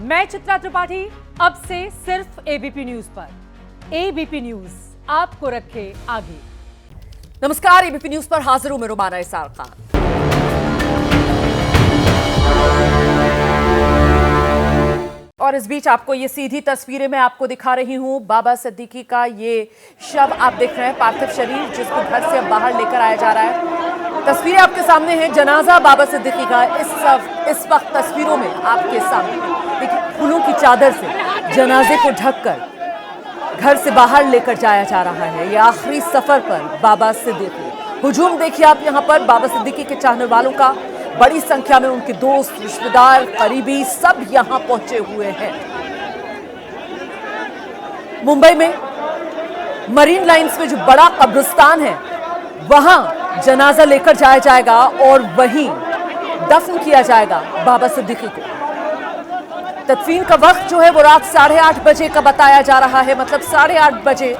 मैं चित्रा त्रिपाठी, अब से सिर्फ एबीपी न्यूज पर। एबीपी न्यूज आपको रखे आगे। नमस्कार, एबीपी न्यूज पर हाजिर हूं मैं रुमाना इसार खान। और इस बीच आपको ये सीधी तस्वीरें मैं आपको दिखा रही हूं। बाबा सिद्दीकी का ये शव आप देख रहे हैं, पार्थिव शरीर जिसको घर से अब बाहर लेकर आया जा रहा है। तस्वीरें आपके सामने हैं, जनाजा बाबा सिद्दीकी का इस वक्त तस्वीरों में आपके सामने देखिए, फूलों की चादर से जनाजे को ढककर घर से बाहर लेकर जाया जा रहा है। ये आखिरी सफर पर बाबा सिद्दीकी। हुजूम देखिए आप यहाँ पर बाबा सिद्दीकी के चाहने वालों का, बड़ी संख्या में उनके दोस्त, रिश्तेदार, करीबी सब यहां पहुंचे हुए हैं। मुंबई में मरीन लाइंस में जो बड़ा कब्रिस्तान है, वहां जनाजा लेकर जाया जाएगा और वहीं दफन किया जाएगा बाबा सिद्दीकी को। तदफीन का वक्त जो है वो रात 8:30 बजे का बताया जा रहा है। मतलब 8:30 बजे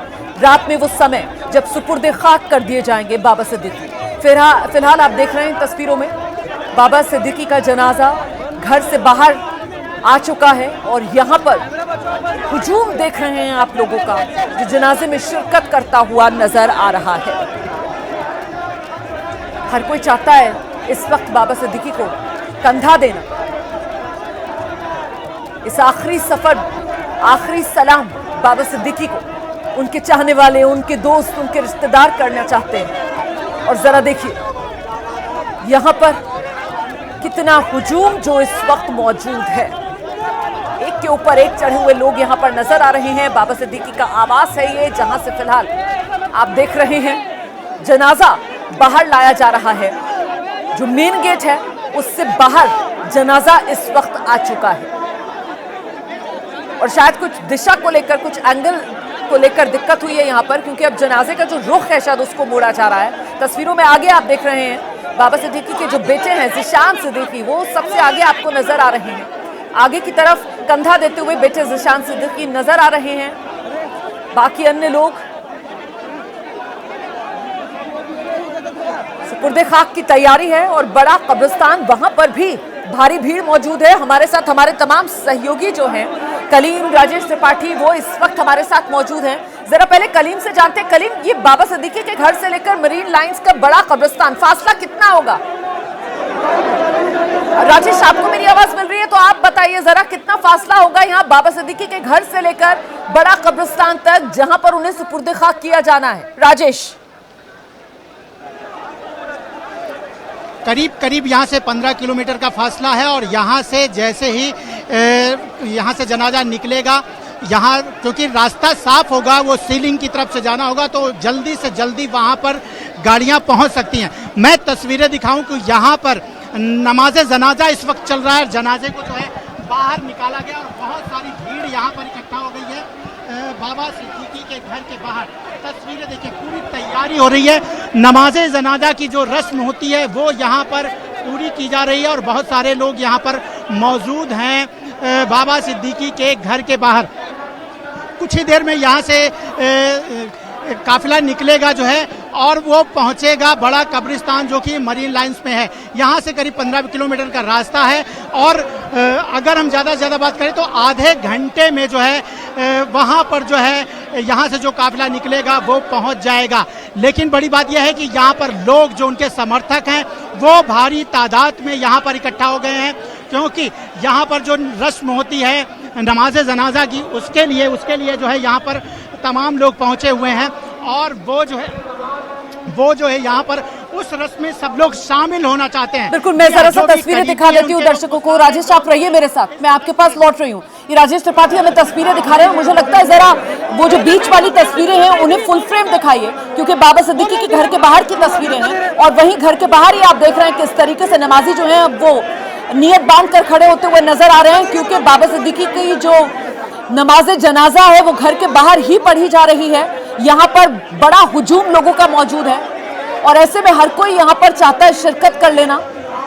रात में वो समय जब सुपुर्दे खाक कर दिए जाएंगे बाबा सिद्दीकी। फिलहाल आप देख रहे हैं तस्वीरों में बाबा सिद्दीकी का जनाजा घर से बाहर आ चुका है और यहाँ पर हुजूम देख रहे हैं आप लोगों का, जो जनाजे में शिरकत करता हुआ नजर आ रहा है। हर कोई चाहता है इस वक्त बाबा सिद्दीकी को कंधा देना, इस आखिरी सफर, आखिरी सलाम बाबा सिद्दीकी को उनके चाहने वाले, उनके दोस्त, उनके रिश्तेदार करना चाहते हैं। और जरा देखिए यहाँ पर कितना हुजूम जो इस वक्त मौजूद है। एक के ऊपर एक चढ़े हुए लोग यहाँ पर नजर आ रहे हैं। बाबा सिद्दीकी का आवास है ये, जहां से फिलहाल आप देख रहे हैं जनाजा बाहर लाया जा रहा है। जो मेन गेट है उससे बाहर जनाजा इस वक्त आ चुका है और शायद कुछ दिशा को लेकर, कुछ एंगल को लेकर दिक्कत हुई है यहाँ पर, क्योंकि अब जनाजे का जो रुख है शायद उसको मोड़ा जा रहा है। तस्वीरों में आगे आप देख रहे हैं बाबा सिद्दीकी के जो बेटे हैं ज़ीशान सिद्दीकी, वो सबसे आगे आपको नजर आ रहे हैं। आगे की तरफ कंधा देते हुए बेटे ज़ीशान सिद्दीकी नजर आ रहे हैं। बाकी अन्य लोग सुपुर्दे खाक की तैयारी है और बड़ा कब्रिस्तान, वहां पर भी भारी भीड़ मौजूद है। हमारे साथ हमारे तमाम सहयोगी जो हैं, कलीम, राजेश त्रिपाठी, वो इस वक्त हमारे साथ मौजूद हैं। जरा पहले कलीम से जानते हैं। कलीम, ये बाबा सिद्दीकी के घर से लेकर मरीन लाइंस का बड़ा कब्रिस्तान, फासला कितना होगा? राजेश, आपको मेरी आवाज मिल रही है तो आप बताइए जरा, कितना फासला होगा यहाँ बाबा सिद्दीकी के घर से लेकर बड़ा कब्रिस्तान तक, जहां पर उन्हें सुपुर्दे खाक किया जाना है? राजेश, करीब यहाँ से 15 किलोमीटर का फासला है और यहाँ से जैसे ही यहाँ से जनाजा निकलेगा, यहाँ क्योंकि रास्ता साफ होगा, वो सीलिंग की तरफ से जाना होगा, तो जल्दी से जल्दी वहाँ पर गाड़ियाँ पहुँच सकती हैं। मैं तस्वीरें दिखाऊं कि यहाँ पर नमाज जनाजा इस वक्त चल रहा है। जनाजे को जो है बाहर निकाला गया और बहुत सारी भीड़ यहाँ पर इकट्ठा हो गई है बाबा सिद्दीकी के घर के बाहर। तस्वीरें देखिए, पूरी तैयारी हो रही है। नमाज जनाजा की जो रस्म होती है वो यहाँ पर पूरी की जा रही है और बहुत सारे लोग यहाँ पर मौजूद हैं बाबा सिद्दीकी के घर के बाहर। कुछ ही देर में यहाँ से काफिला निकलेगा जो है और वो पहुंचेगा बड़ा कब्रिस्तान, जो कि मरीन लाइंस में है। यहाँ से करीब 15 किलोमीटर का रास्ता है और अगर हम ज़्यादा से ज़्यादा बात करें तो आधे घंटे में जो है वहाँ पर जो है यहाँ से जो काफिला निकलेगा वो पहुँच जाएगा। लेकिन बड़ी बात यह है कि यहाँ पर लोग जो उनके समर्थक हैं वो भारी तादाद में यहाँ पर इकट्ठा हो गए हैं, क्योंकि यहाँ पर जो रस्म होती है नमाज जनाजा की, उसके लिए जो है यहाँ पर तमाम लोग पहुँचे हुए हैं और वो जो है यहाँ पर उस रस्म में सब लोग शामिल होना चाहते हैं। बिल्कुल, मैं जरा सा तस्वीरें दिखा देती हूँ दर्शकों को। राजेश, आप रहिए मेरे साथ, मैं आपके पास लौट रही हूँ। ये राजेश त्रिपाठी हमें तस्वीरें दिखा रहे हैं। मुझे लगता है जरा वो जो बीच वाली तस्वीरें हैं उन्हें फुल फ्रेम दिखाइए, क्योंकि बाबा सिद्दीकी के घर के बाहर की तस्वीरें हैं और वहीं घर के बाहर ही आप देख रहे हैं किस तरीके से नमाजी जो है वो नियत बांध कर खड़े होते हुए नजर आ रहे हैं, क्योंकि बाबा सिद्दीकी की जो नमाज जनाजा है वो घर के बाहर ही पढ़ी जा रही है। यहाँ पर बड़ा हुजूम लोगों का मौजूद है और ऐसे में हर कोई यहाँ पर चाहता है शिरकत कर लेना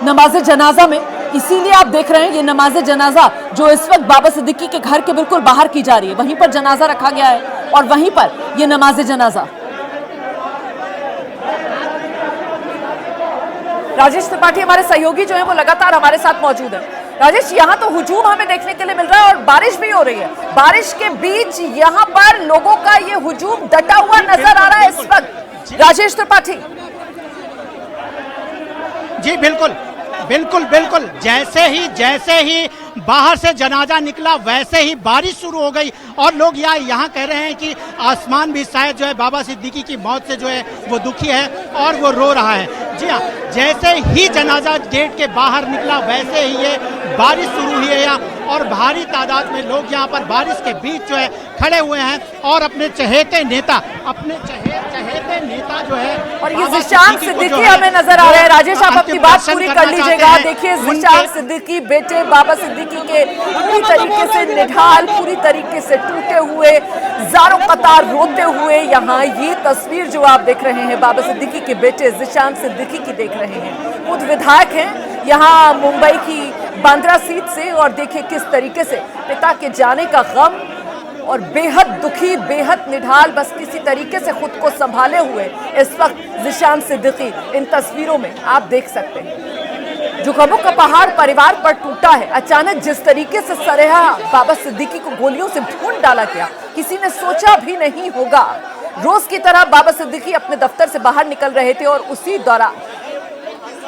नमाज जनाजा में। इसीलिए आप देख रहे हैं ये नमाज जनाजा जो इस वक्त बाबा सिद्दीकी के घर के बिल्कुल बाहर की जा रही है, वहीं पर जनाजा रखा गया है और वहीं पर ये नमाज जनाजा। राजेश त्रिपाठी हमारे सहयोगी जो है वो लगातार हमारे साथ मौजूद है। राजेश, यहाँ तो हुजूम हमें देखने के लिए मिल रहा है और बारिश भी हो रही है। बारिश के बीच यहाँ पर लोगों का ये हुजूम डटा हुआ नजर आ रहा है इस वक्त। राजेश त्रिपाठी। जी बिल्कुल बिल्कुल बिल्कुल, जैसे ही बाहर से जनाजा निकला वैसे ही बारिश शुरू हो गई और लोग यहाँ कह रहे हैं कि आसमान भी शायद जो है बाबा सिद्दीकी की मौत से जो है वो दुखी है और वो रो रहा है। जी हाँ, जैसे ही जनाजा गेट के बाहर निकला वैसे ही ये बारिश शुरू हुई है और भारी तादाद में लोग यहाँ पर बारिश के बीच जो है खड़े हुए हैं और अपने चहेते नेता जो है और ये ज़िशान सिद्दीकी हमें नजर आ रहे हैं। राजेश, आप अपनी बात पूरी कर लीजिएगा। देखिए, ज़िशान सिद्दीकी बेटे बाबा सिद्दीकी के पूरी तरीके से निढाल, पूरी तरीके से टूटे हुए, ज़ारों कतार रोते हुए यहाँ ये तस्वीर जो आप देख रहे हैं बाबा सिद्दीकी के बेटे ज़िशान सिद्दीकी की देख रहे हैं। खुद विधायक हैं यहाँ मुंबई की बांद्रा सीट से और देखिए किस तरीके से पिता के जाने का गम और बेहद दुखी, बेहद निढाल, बस किसी तरीके से खुद को संभाले हुए इस वक्त ज़िशान सिद्दीकी इन तस्वीरों में आप देख सकते हैं। जो गमों का पहाड़ परिवार पर टूटा है। अचानक जिस तरीके से सरेहा बाबा सिद्दीकी को गोलियों से भून डाला गया, किसी ने सोचा भी नहीं होगा। रोज की तरह बाबा सिद्दीकी अपने दफ्तर से बाहर निकल रहे थे और उसी दौरान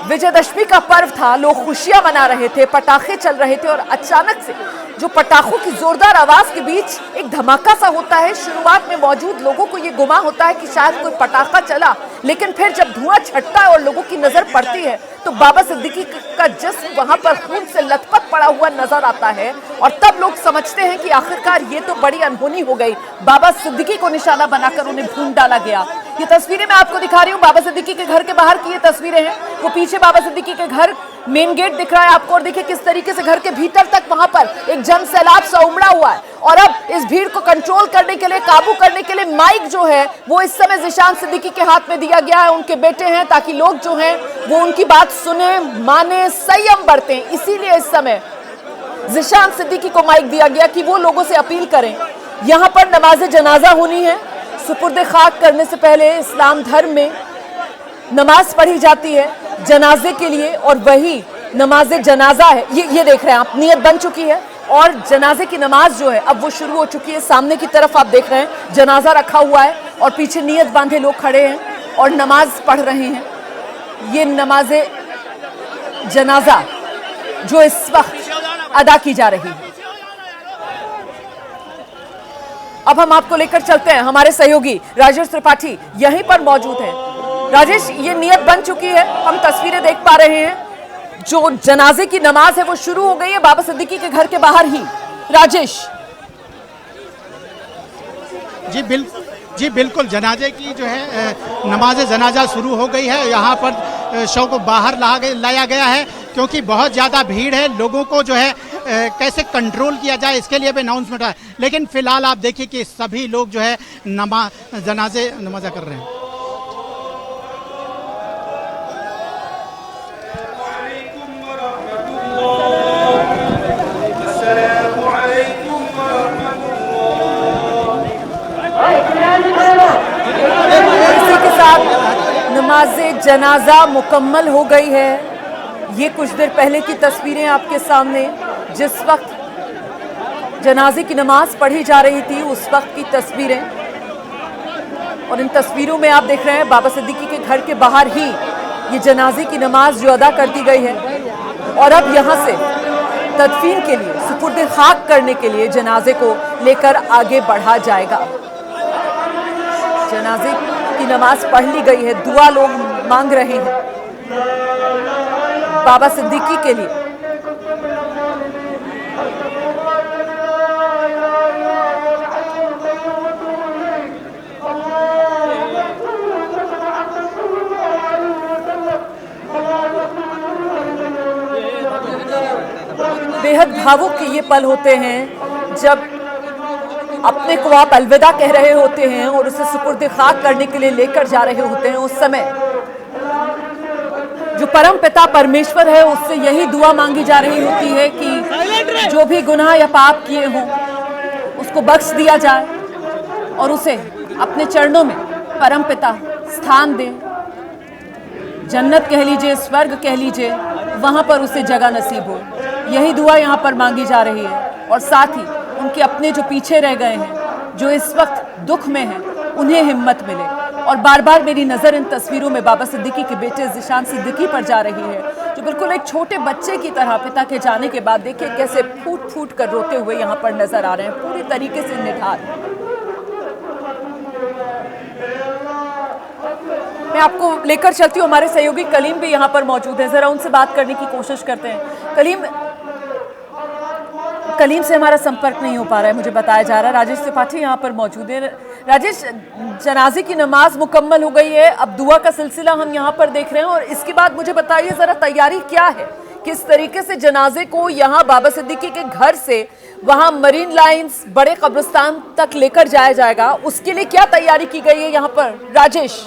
विजयदशमी का पर्व था, लोग खुशियां मना रहे थे, पटाखे चल रहे थे और अचानक से जो पटाखों की जोरदार आवाज के बीच एक धमाका सा होता है। शुरुआत में मौजूद लोगों को ये गुमा होता है कि शायद कोई पटाखा चला, लेकिन फिर जब धुआं छटता है और लोगों की नजर पड़ती है तो बाबा सिद्दीकी का जिस्म वहां पर खून से लथपथ पड़ा हुआ नजर आता है और तब लोग समझते हैं कि आखिरकार ये तो बड़ी अनहोनी हो गई। बाबा सिद्दीकी को निशाना बनाकर उन्हें भून डाला गया। ये तस्वीरें मैं आपको दिखा रही हूँ बाबा सिद्दीकी के घर के बाहर की ये तस्वीरें हैं। वो पीछे बाबा सिद्दीकी के घर मेन गेट दिख रहा है आपको और देखिए किस तरीके से घर के भीतर तक वहां पर एक जन सैलाब सा उमड़ा हुआ है और अब इस भीड़ को कंट्रोल करने के लिए, काबू करने के लिए माइक जो है वो इस समय ज़िशान सिद्दीकी के हाथ में दिया गया है। उनके बेटे हैं, ताकि लोग जो हैं वो उनकी बात सुने, माने, संयम बरतें। इसीलिए इस समय ज़िशान सिद्दीकी को माइक दिया गया कि वो लोगों से अपील करें। यहाँ पर नमाज जनाजा होनी है। सुपुर्द खाक करने से पहले इस्लाम धर्म में नमाज पढ़ी जाती है जनाजे के लिए और वही नमाज जनाजा है। ये देख रहे हैं आप, नियत बन चुकी है और जनाजे की नमाज जो है अब वो शुरू हो चुकी है। सामने की तरफ आप देख रहे हैं जनाजा रखा हुआ है और पीछे नियत बांधे लोग खड़े हैं और नमाज पढ़ रहे हैं। ये नमाज जनाजा जो इस वक्त अदा की जा रही है। अब हम आपको लेकर चलते हैं, हमारे सहयोगी राजेश त्रिपाठी यहीं पर मौजूद हैं। राजेश, ये नियत बन चुकी है, हम तस्वीरें देख पा रहे हैं। जो जनाजे की नमाज है वो शुरू हो गई है बाबा सिद्दीकी के घर के बाहर ही। राजेश जी बिल्कुल, जनाजे की जो है नमाज जनाजा शुरू हो गई है। यहाँ पर शव को बाहर लाया गया है क्योंकि बहुत ज़्यादा भीड़ है। लोगों को जो है कैसे कंट्रोल किया जाए इसके लिए भी अनाउंसमेंट है, लेकिन फिलहाल आप देखिए कि सभी लोग जो है नमाजा कर रहे हैं। इसी के साथ नमाज जनाजा मुकम्मल हो गई है। ये कुछ देर पहले की तस्वीरें आपके सामने, जिस वक्त जनाजे की नमाज पढ़ी जा रही थी उस वक्त की तस्वीरें। और इन तस्वीरों में आप देख रहे हैं बाबा सिद्दीकी के घर के बाहर ही ये जनाजे की नमाज जो अदा कर दी गई है और अब यहाँ से तदफीन के लिए, सुपुर्द खाक करने के लिए जनाजे को लेकर आगे बढ़ा जाएगा। जनाजे की नमाज पढ़ ली गई है, दुआ लोग मांग रहे हैं बाबा सिद्दीकी के लिए। बेहद भावुक ये पल होते हैं जब अपने को आप अलविदा कह रहे होते हैं और उसे सुपुर्द खाक करने के लिए लेकर जा रहे होते हैं। उस समय जो परम पिता परमेश्वर है उससे यही दुआ मांगी जा रही होती है कि जो भी गुनाह या पाप किए हों उसको बख्श दिया जाए और उसे अपने चरणों में परम पिता स्थान दे। जन्नत कह लीजिए, स्वर्ग कह लीजिए, वहाँ पर उसे जगह नसीब हो, यही दुआ यहाँ पर मांगी जा रही है। और साथ ही उनके अपने जो पीछे रह गए हैं, जो इस वक्त दुख में हैं, उन्हें हिम्मत मिले। और बार बार मेरी नज़र इन तस्वीरों में बाबा सिद्दीकी के बेटे ज़ीशान सिद्दीकी पर जा रही है, जो बिल्कुल एक छोटे बच्चे की तरह पिता के जाने के बाद देखिए कैसे फूट फूट कर रोते हुए यहाँ पर नजर आ रहे हैं, पूरी तरीके से निढाल। मैं आपको लेकर चलती हूँ, हमारे सहयोगी कलीम भी यहाँ पर मौजूद है, जरा उनसे बात करने की कोशिश करते हैं। कलीम से हमारा संपर्क नहीं हो पा रहा है, मुझे बताया जा रहा है। राजेश त्रिपाठी यहाँ पर मौजूद है। राजेश, जनाजे की नमाज मुकम्मल हो गई है, अब दुआ का सिलसिला हम यहाँ पर देख रहे हैं, और इसके बाद मुझे बताइए जरा तैयारी क्या है, किस तरीके से जनाजे को यहाँ बाबा सिद्दीकी के घर से वहाँ मरीन लाइंस बड़े कब्रिस्तान तक लेकर जाया जाएगा, उसके लिए क्या तैयारी की गई है यहाँ पर? राजेश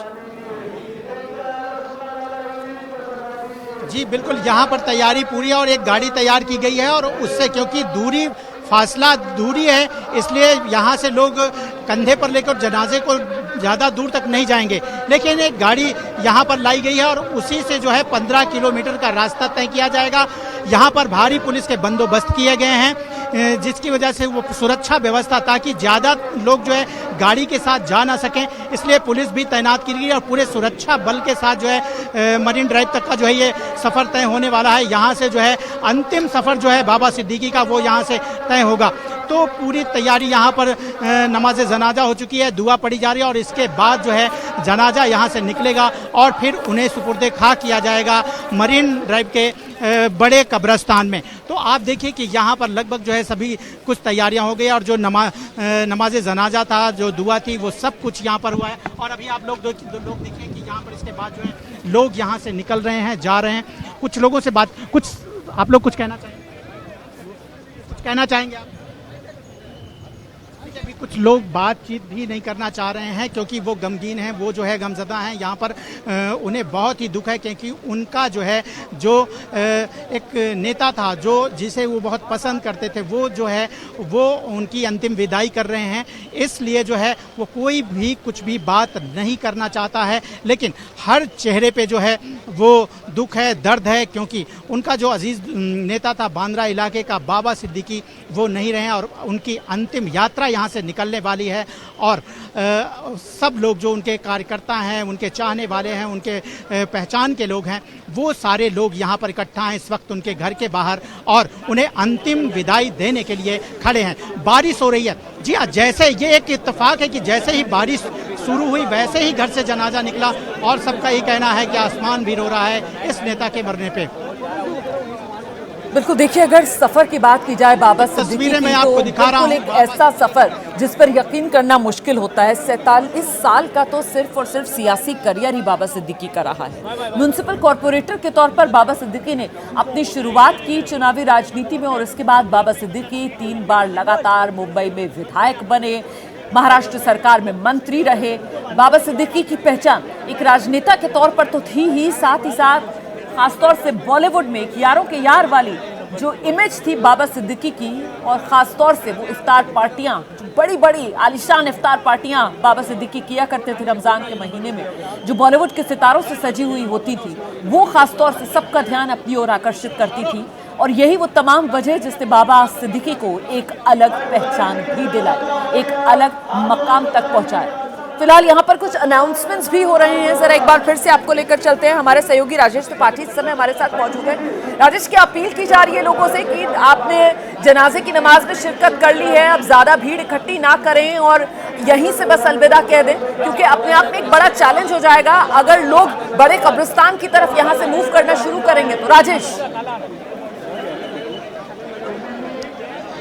जी बिल्कुल, यहाँ पर तैयारी पूरी है और एक गाड़ी तैयार की गई है, और उससे क्योंकि फासला दूरी है, इसलिए यहाँ से लोग कंधे पर लेकर जनाजे को ज़्यादा दूर तक नहीं जाएंगे, लेकिन एक गाड़ी यहाँ पर लाई गई है और उसी से जो है 15 किलोमीटर का रास्ता तय किया जाएगा। यहाँ पर भारी पुलिस के बंदोबस्त किए गए हैं, जिसकी वजह से वो सुरक्षा व्यवस्था, ताकि ज़्यादा लोग जो है गाड़ी के साथ जा ना सकें, इसलिए पुलिस भी तैनात की गई है और पूरे सुरक्षा बल के साथ जो है मरीन ड्राइव तक का जो है ये सफ़र तय होने वाला है। यहाँ से जो है अंतिम सफ़र जो है बाबा सिद्दीकी का वो यहाँ से तय होगा। तो पूरी तैयारी यहाँ पर नमाज जनाजा हो चुकी है, दुआ पढ़ी जा रही है और इसके बाद जो है जनाजा यहाँ से निकलेगा और फिर उन्हें सुपुर्दे खाक किया जाएगा मरीन ड्राइव के बड़े कब्रिस्तान में। तो आप देखिए कि यहाँ पर लगभग जो है सभी कुछ तैयारियां हो गई और जो नमाज जनाजा था, जो दुआ थी, वो सब कुछ यहाँ पर हुआ है। और अभी आप लोग देखिए कि यहाँ पर इसके बाद जो है लोग यहाँ से निकल रहे हैं, जा रहे हैं। कुछ लोगों से बात, कुछ आप लोग कुछ कहना चाहेंगे आप? अभी कुछ लोग बातचीत भी नहीं करना चाह रहे हैं क्योंकि वो गमगीन हैं, वो जो है गमज़दा हैं। यहाँ पर उन्हें बहुत ही दुख है क्योंकि उनका जो है एक नेता था जिसे वो बहुत पसंद करते थे, वो जो है वो उनकी अंतिम विदाई कर रहे हैं। इसलिए जो है वो कोई भी कुछ भी बात नहीं करना चाहता है, लेकिन हर चेहरे पे जो है वो दुख है, दर्द है, क्योंकि उनका जो अजीज़ नेता था बांद्रा इलाके का बाबा सिद्दीकी, वो नहीं रहे और उनकी अंतिम यात्रा यहाँ से निकलने वाली है। और सब लोग जो उनके कार्यकर्ता हैं, उनके चाहने वाले हैं, उनके पहचान के लोग हैं, वो सारे लोग यहाँ पर इकट्ठा हैं इस वक्त उनके घर के बाहर और उन्हें अंतिम विदाई देने के लिए खड़े हैं। बारिश हो रही है। जी हाँ, जैसे ये एक इत्तेफाक है कि जैसे ही बारिश शुरू हुई वैसे ही घर से जनाजा निकला और सबका ये कहना है कि आसमान भी रो रहा है इस नेता के मरने पे। बिल्कुल, देखिए अगर सफर की बात की जाए बाबा सिद्दीकी की, मैं आपको दिखा रहा हूं एक ऐसा सफर जिस पर यकीन करना मुश्किल होता है। 47 साल का तो सिर्फ और सिर्फ सियासी करियर ही बाबा सिद्दीकी का रहा है। म्युनिसिपल कॉरपोरेटर के तौर पर बाबा सिद्दीकी ने अपनी शुरुआत की चुनावी राजनीति में और इसके बाद बाबा सिद्दीकी 3 बार लगातार मुंबई में विधायक बने, महाराष्ट्र सरकार में मंत्री रहे। बाबा सिद्दीकी की पहचान एक राजनेता के तौर पर तो थी ही, साथ ही साथ खासतौर से बॉलीवुड में एक यारों के यार वाली जो इमेज थी बाबा सिद्दीकी की, और ख़ासतौर से वो इफ्तार पार्टियां, बड़ी बड़ी आलिशान इफ्तार पार्टियां बाबा सिद्दीकी किया करते थे रमज़ान के महीने में, जो बॉलीवुड के सितारों से सजी हुई होती थी, वो ख़ासतौर से सबका ध्यान अपनी ओर आकर्षित करती थी। और यही वो तमाम वजह जिसने बाबा सिद्दीकी को एक अलग पहचान भी दिलाई, एक अलग मकाम तक पहुंचाया। फिलहाल यहाँ पर कुछ अनाउंसमेंट्स भी हो रहे हैं, जरा एक बार फिर से आपको लेकर चलते हैं। हमारे सहयोगी राजेश त्रिपाठी इस समय हमारे साथ मौजूद है। राजेश, क्या अपील की जा रही है लोगों से कि आपने जनाजे की नमाज में शिरकत कर ली है, अब ज्यादा भीड़ इकट्ठी ना करें और यहीं से बस अलविदा कह दें, क्योंकि अपने आप में एक बड़ा चैलेंज हो जाएगा अगर लोग बड़े कब्रिस्तान की तरफ यहाँ से मूव करना शुरू करेंगे तो? राजेश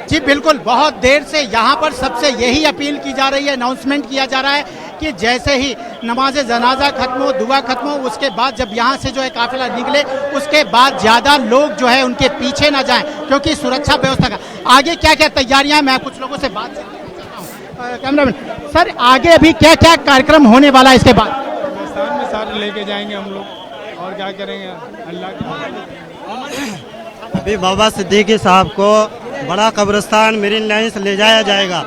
जी बिल्कुल, बहुत देर से यहाँ पर सबसे यही अपील की जा रही है, अनाउंसमेंट किया जा रहा है कि जैसे ही नमाज जनाजा खत्म हो, दुआ खत्म हो, उसके बाद जब यहाँ से जो है काफिला निकले, उसके बाद ज़्यादा लोग जो है उनके पीछे ना जाएं, क्योंकि सुरक्षा व्यवस्था का आगे क्या क्या तैयारियां, मैं कुछ लोगों से बात करना। कैमरामैन सर, आगे अभी क्या क्या कार्यक्रम होने वाला है इसके बाद? कब्रिस्तान में सारे लेके जाएंगे हम लोग, और क्या करेंगे अल्लाह के। अभी बाबा सिद्दीकी साहब को बड़ा कब्रिस्तान मरीन लाइंस ले जाया जाएगा,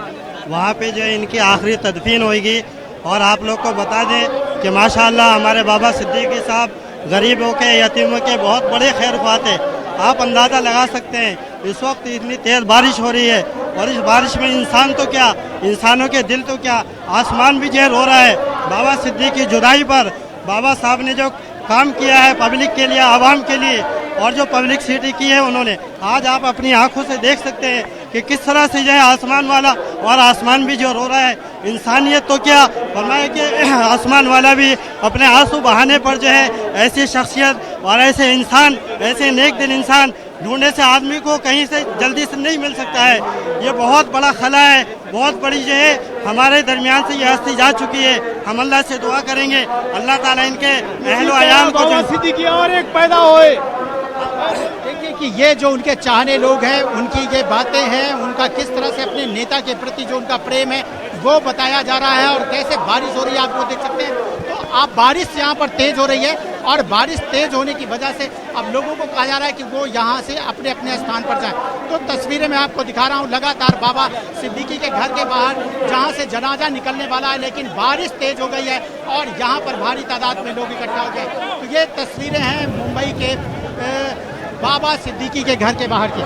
वहाँ पे जो है इनकी आखिरी तदफीन होगी। और आप लोग को बता दें कि माशाअल्लाह हमारे बाबा सिद्दीकी साहब गरीबों के, यतीमों के बहुत बड़े खैर ख्वाह थे। आप अंदाज़ा लगा सकते हैं इस वक्त इतनी तेज़ बारिश हो रही है और इस बारिश में इंसान तो क्या, इंसानों के दिल तो क्या, आसमान भी जो रो रहा है। बाबा सिद्दीकी की जुदाई पर बाबा साहब ने जो काम किया है पब्लिक के लिए, आवाम के लिए, और जो पब्लिसिटी की है उन्होंने, आज आप अपनी आंखों से देख सकते हैं कि किस तरह से जो है आसमान वाला और आसमान भी जो रो रहा है। इंसानियत तो क्या, फरमाया कि आसमान वाला भी अपने आंसू बहाने पर जो है ऐसी शख्सियत और ऐसे इंसान, ऐसे नेक दिल इंसान ढूंढने से आदमी को कहीं से जल्दी से नहीं मिल सकता है। ये बहुत बड़ा खला है, बहुत बड़ी जो है हमारे दरमियान से ये हस्ती जा चुकी है। हम अल्लाह से दुआ करेंगे अल्लाह ताला इनके अहलो अयाम को बाबा सिद्दीकी और एक पैदा होए। देखिए कि ये जो उनके चाहने लोग हैं, उनकी ये बातें हैं, उनका किस तरह से अपने नेता के प्रति जो उनका प्रेम है वो बताया जा रहा है। और कैसे बारिश हो रही है आप वो देख सकते हैं। तो आप बारिश यहाँ पर तेज हो रही है और बारिश तेज होने की वजह से अब लोगों को कहा जा रहा है कि वो यहाँ से अपने अपने स्थान पर जाएं। तो तस्वीरें मैं आपको दिखा रहा हूँ लगातार बाबा सिद्दीकी के घर के बाहर, जहाँ से जनाजा निकलने वाला है, लेकिन बारिश तेज हो गई है और यहाँ पर भारी तादाद में लोग इकट्ठा हो गए। तो ये तस्वीरें हैं मुंबई के बाबा सिद्दीकी के घर के बाहर की।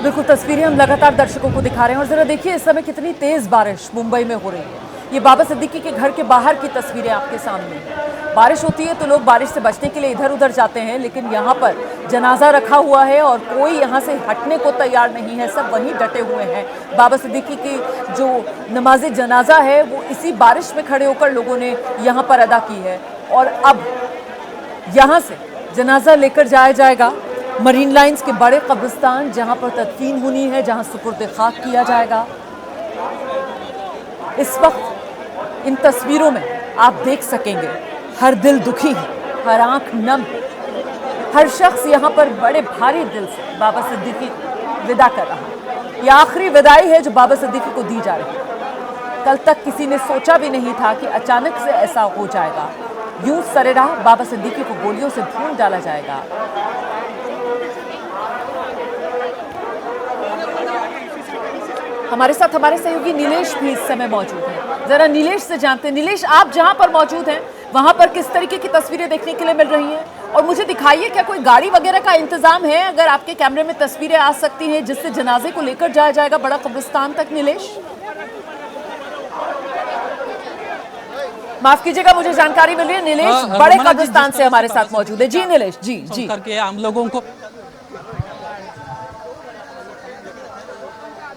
बिल्कुल तस्वीरें हम लगातार दर्शकों को दिखा रहे हैं और जरा देखिए इस समय कितनी तेज बारिश मुंबई में हो रही है। ये बाबा सिद्दीकी के घर के बाहर की तस्वीरें आपके सामने हैं। बारिश होती है तो लोग बारिश से बचने के लिए इधर उधर जाते हैं, लेकिन यहाँ पर जनाजा रखा हुआ है और कोई यहाँ से हटने को तैयार नहीं है, सब वहीं डटे हुए हैं। बाबा सिद्दीकी की जो नमाज जनाजा है वो इसी बारिश में खड़े होकर लोगों ने यहाँ पर अदा की है। और अब यहाँ से जनाजा लेकर जाया जाएगा मरीन लाइंस के बड़े कब्रिस्तान, जहाँ पर तदफीन होनी है, जहाँ सुपुर्द खाक किया जाएगा। इस वक्त इन तस्वीरों में आप देख सकेंगे हर दिल दुखी है, हर आंख नम है, हर शख्स यहाँ पर बड़े भारी दिल से बाबा सिद्दीकी विदा कर रहा है। यह आखिरी विदाई है जो बाबा सिद्दीकी को दी जा रही है। कल तक किसी ने सोचा भी नहीं था कि अचानक से ऐसा हो जाएगा। यूं सरेराह बाबा सिद्दीकी को गोलियों से भून डाला जाएगा। हमारे साथ हमारे सहयोगी नीलेश भी इस समय मौजूद हैं। जरा नीलेश से जानते हैं। नीलेश, आप जहां पर मौजूद हैं वहां पर किस तरीके की तस्वीरें देखने के लिए मिल रही हैं, और मुझे दिखाइए क्या कोई गाड़ी वगैरह का इंतजाम है, अगर आपके कैमरे में तस्वीरें आ सकती हैं जिससे जनाजे को लेकर जाया जाएगा बड़ा कब्रिस्तान तक। नीलेश, माफ कीजिएगा, मुझे जानकारी मिल रही है नीलेश बड़े कब्रिस्तान से हमारे साथ मौजूद है। जी नीलेश, जी करके हम लोगों को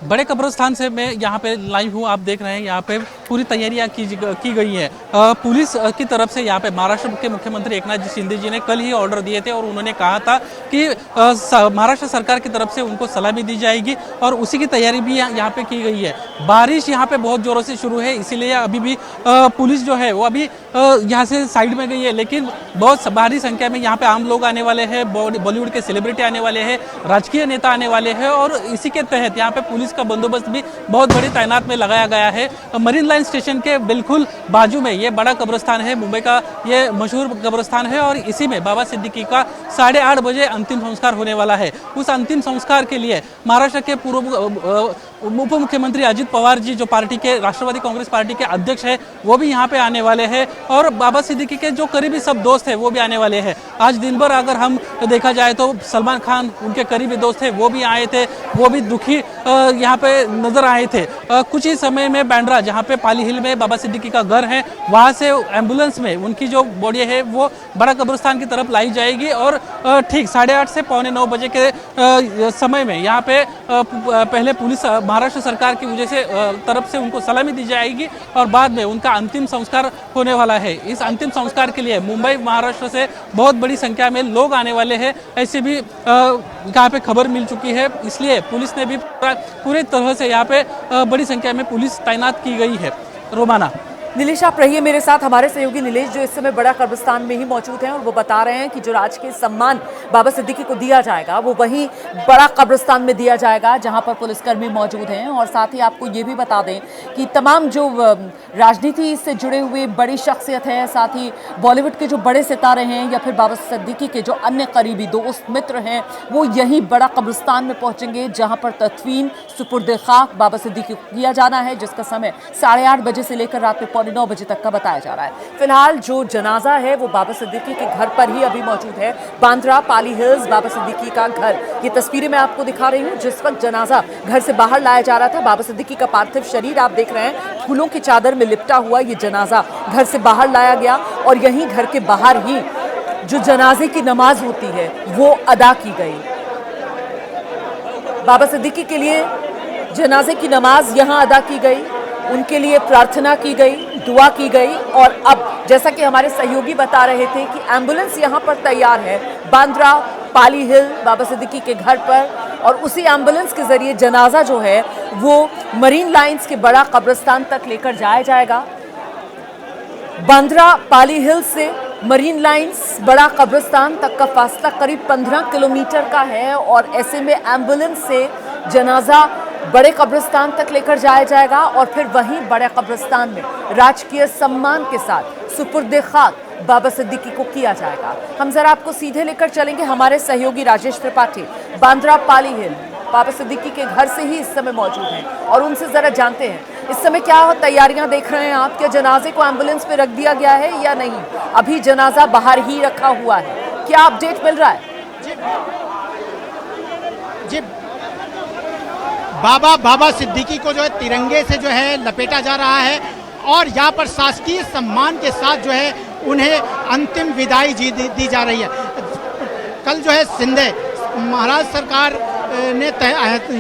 बड़े कब्रिस्तान से मैं यहाँ पे लाइव हूँ। आप देख रहे हैं यहाँ पे पूरी तैयारियां की गई हैं। पुलिस की तरफ से यहाँ पे महाराष्ट्र के मुख्यमंत्री एकनाथ शिंदे जी ने कल ही ऑर्डर दिए थे और उन्होंने कहा था कि महाराष्ट्र सरकार की तरफ से उनको सलामी दी जाएगी और उसी की तैयारी भी यहाँ पे की गई है। बारिश यहाँ पे बहुत जोरों से शुरू है, इसीलिए अभी भी पुलिस जो है वो अभी यहाँ से साइड में गई है, लेकिन बहुत भारी संख्या में यहाँ पे आम लोग आने वाले हैं, बॉलीवुड के सेलिब्रिटी आने वाले हैं, राजकीय नेता आने वाले हैं और इसी के तहत यहाँ पे पुलिस का बंदोबस्त भी बहुत बड़ी तैनात में लगाया गया है। मरीन लाइन स्टेशन के बिल्कुल बाजू में ये बड़ा कब्रिस्तान है, मुंबई का ये मशहूर कब्रिस्तान है और इसी में बाबा सिद्दीकी का 8:30 बजे अंतिम संस्कार होने वाला है। उस अंतिम संस्कार के लिए महाराष्ट्र के पूर्व उप मुख्यमंत्री अजित पवार जी, जो पार्टी के राष्ट्रवादी कांग्रेस पार्टी के अध्यक्ष है, वो भी यहाँ पे आने वाले हैं और बाबा सिद्दीकी के जो करीबी सब दोस्त हैं वो भी आने वाले हैं। आज दिन भर अगर हम देखा जाए तो सलमान खान, उनके करीबी दोस्त थे, वो भी आए थे, वो भी दुखी यहाँ पे नजर आए थे। कुछ ही समय में बांद्रा, जहाँ पे पाली हिल में बाबा सिद्दीकी का घर है, वहाँ से एम्बुलेंस में उनकी जो बॉडी है वो बड़ा कब्रिस्तान की तरफ लाई जाएगी और ठीक 8:30 से 8:45 बजे के समय में यहाँ पे पहले पुलिस महाराष्ट्र सरकार की वजह से तरफ से उनको सलामी दी जाएगी और बाद में उनका अंतिम संस्कार होने वाला है। इस अंतिम संस्कार के लिए मुंबई महाराष्ट्र से बहुत बड़ी संख्या में लोग आने वाले हैं, ऐसे भी यहाँ पे खबर मिल चुकी है, इसलिए पुलिस ने भी पूरे तरह से यहाँ पे बड़ी संख्या में पुलिस तैनात की गई है। रोमाना, नीलेश आप रहिए मेरे साथ। हमारे सहयोगी नीलेश जो इस समय बड़ा कब्रिस्तान में ही मौजूद हैं और वो बता रहे हैं कि जो राजकीय सम्मान बाबा सिद्दीकी को दिया जाएगा वो वही बड़ा कब्रिस्तान में दिया जाएगा जहां पर पुलिसकर्मी मौजूद हैं। और साथ ही आपको ये भी बता दें कि तमाम जो राजनीति से जुड़े हुए बड़ी शख्सियत है, साथ ही बॉलीवुड के जो बड़े सितारे हैं या फिर बाबा सिद्दीकी के जो अन्य करीबी दोस्त मित्र हैं, वो यही बड़ा कब्रिस्तान में पहुंचेंगे जहाँ पर तदफीन सुपुर्द खाक बाबा सिद्दीकी को किया जाना है, जिसका समय 8:30 बजे से लेकर रात में 9:30 बजे तक का बताया जा रहा है। फिलहाल जो जनाजा है वो बाबा सिद्दीकी के घर पर ही अभी मौजूद है, बांद्रा पाली हिल्स बाबा सिद्दीकी का घर। ये तस्वीरें मैं आपको दिखा रही हूँ। जिस वक्त जनाजा घर से बाहर लाया जा रहा था, बाबा सिद्दीकी का पार्थिव शरीर आप देख रहे हैं, फूलों की चादर में लिपटा हुआ ये जनाजा घर से बाहर लाया गया और यहीं घर के बाहर ही जो जनाजे की नमाज होती है वो अदा की गई। बाबा सिद्दीकी के लिए जनाजे की नमाज यहां अदा की गई, उनके लिए प्रार्थना की गई, दुआ की गई। और अब जैसा कि हमारे सहयोगी बता रहे थे कि एम्बुलेंस यहां पर तैयार है बांद्रा पाली हिल बाबा सिद्दीकी के घर पर, और उसी एम्बुलेंस के जरिए जनाजा जो है वो मरीन लाइंस के बड़ा कब्रिस्तान तक लेकर जाया जाएगा। बांद्रा पाली हिल से मरीन लाइंस बड़ा कब्रिस्तान तक का फासला करीब 15 किलोमीटर का है और ऐसे में एम्बुलेंस से जनाजा बड़े कब्रिस्तान तक लेकर जाया जाएगा और फिर वहीं बड़े कब्रिस्तान में राजकीय सम्मान के साथ सुपुर्द खाक बाबा सिद्दीकी को किया जाएगा। हम जरा आपको सीधे लेकर चलेंगे, हमारे सहयोगी राजेश त्रिपाठी बांद्रा पाली हिल बाबा सिद्दीकी के घर से ही इस समय मौजूद हैं और उनसे जरा जानते हैं इस समय क्या तैयारियां देख रहे हैं आप? क्या जनाजे को एम्बुलेंस पे रख दिया गया है या नहीं? अभी जनाजा बाहर ही रखा हुआ है, क्या अपडेट मिल रहा है? जी बाबा सिद्दीकी को जो है तिरंगे से जो है लपेटा जा रहा है और यहाँ पर शासकीय सम्मान के साथ जो है उन्हें अंतिम विदाई दी जा रही है। कल जो है शिंदे महाराष्ट्र सरकार ने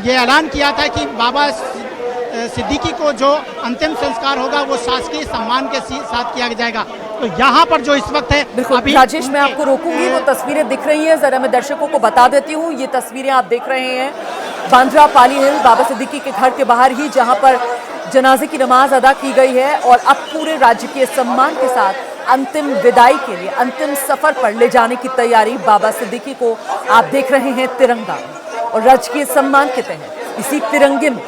ये ऐलान किया था कि बाबा सिद्दीकी को जो अंतिम संस्कार होगा वो शासकीय सम्मान के साथ किया जाएगा। तो यहाँ पर जो इस वक्त है, बिल्कुल राजेश मैं आपको रोकूंगी, वो तस्वीरें दिख रही हैं, जरा मैं दर्शकों को बता देती हूँ। ये तस्वीरें आप देख रहे हैं बांद्रा पाली हिल बाबा सिद्दीकी के घर के बाहर ही, जहाँ पर जनाजे की नमाज अदा की गई है और अब पूरे राज्य के सम्मान के साथ अंतिम विदाई के लिए अंतिम सफर पर ले जाने की तैयारी। बाबा सिद्दीकी को आप देख रहे हैं तिरंगा और राजकीय सम्मान के तहत इसी तिरंगे में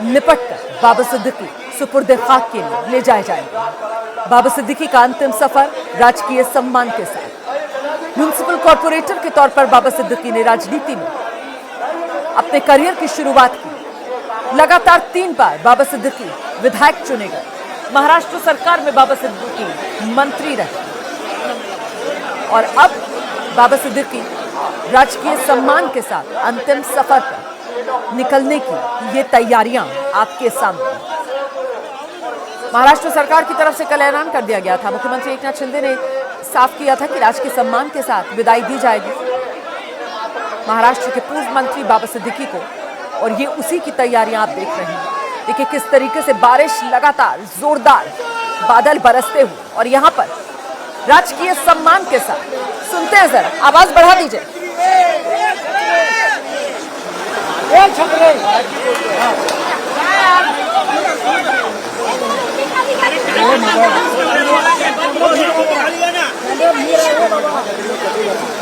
लिपट कर बाबा सिद्दीकी सुपुर्द खाक के लिए ले जाए जाएंगे। बाबा सिद्दीकी का अंतिम सफर राजकीय सम्मान के साथ। म्युनिसिपल कॉर्पोरेटर के तौर पर बाबा सिद्दीकी ने राजनीति में अपने करियर की शुरुआत की। लगातार 3 बार बाबा सिद्दीकी विधायक चुने गए। महाराष्ट्र सरकार में बाबा सिद्दीकी मंत्री रहे और अब बाबा सिद्दीकी राजकीय सम्मान के साथ अंतिम सफर पर निकलने की ये तैयारियां आपके सामने। महाराष्ट्र सरकार की तरफ से कल ऐलान कर दिया गया था, मुख्यमंत्री एकनाथ शिंदे ने साफ किया था कि राजकीय सम्मान के साथ विदाई दी जाएगी महाराष्ट्र के पूर्व मंत्री बाबा सिद्दीकी को, और ये उसी की तैयारियां आप देख रहे हैं। देखिए किस तरीके से बारिश लगातार जोरदार बादल बरसते हुए और यहाँ पर राजकीय सम्मान के साथ। सुनते हैं जरा, आवाज बढ़ा दीजिए।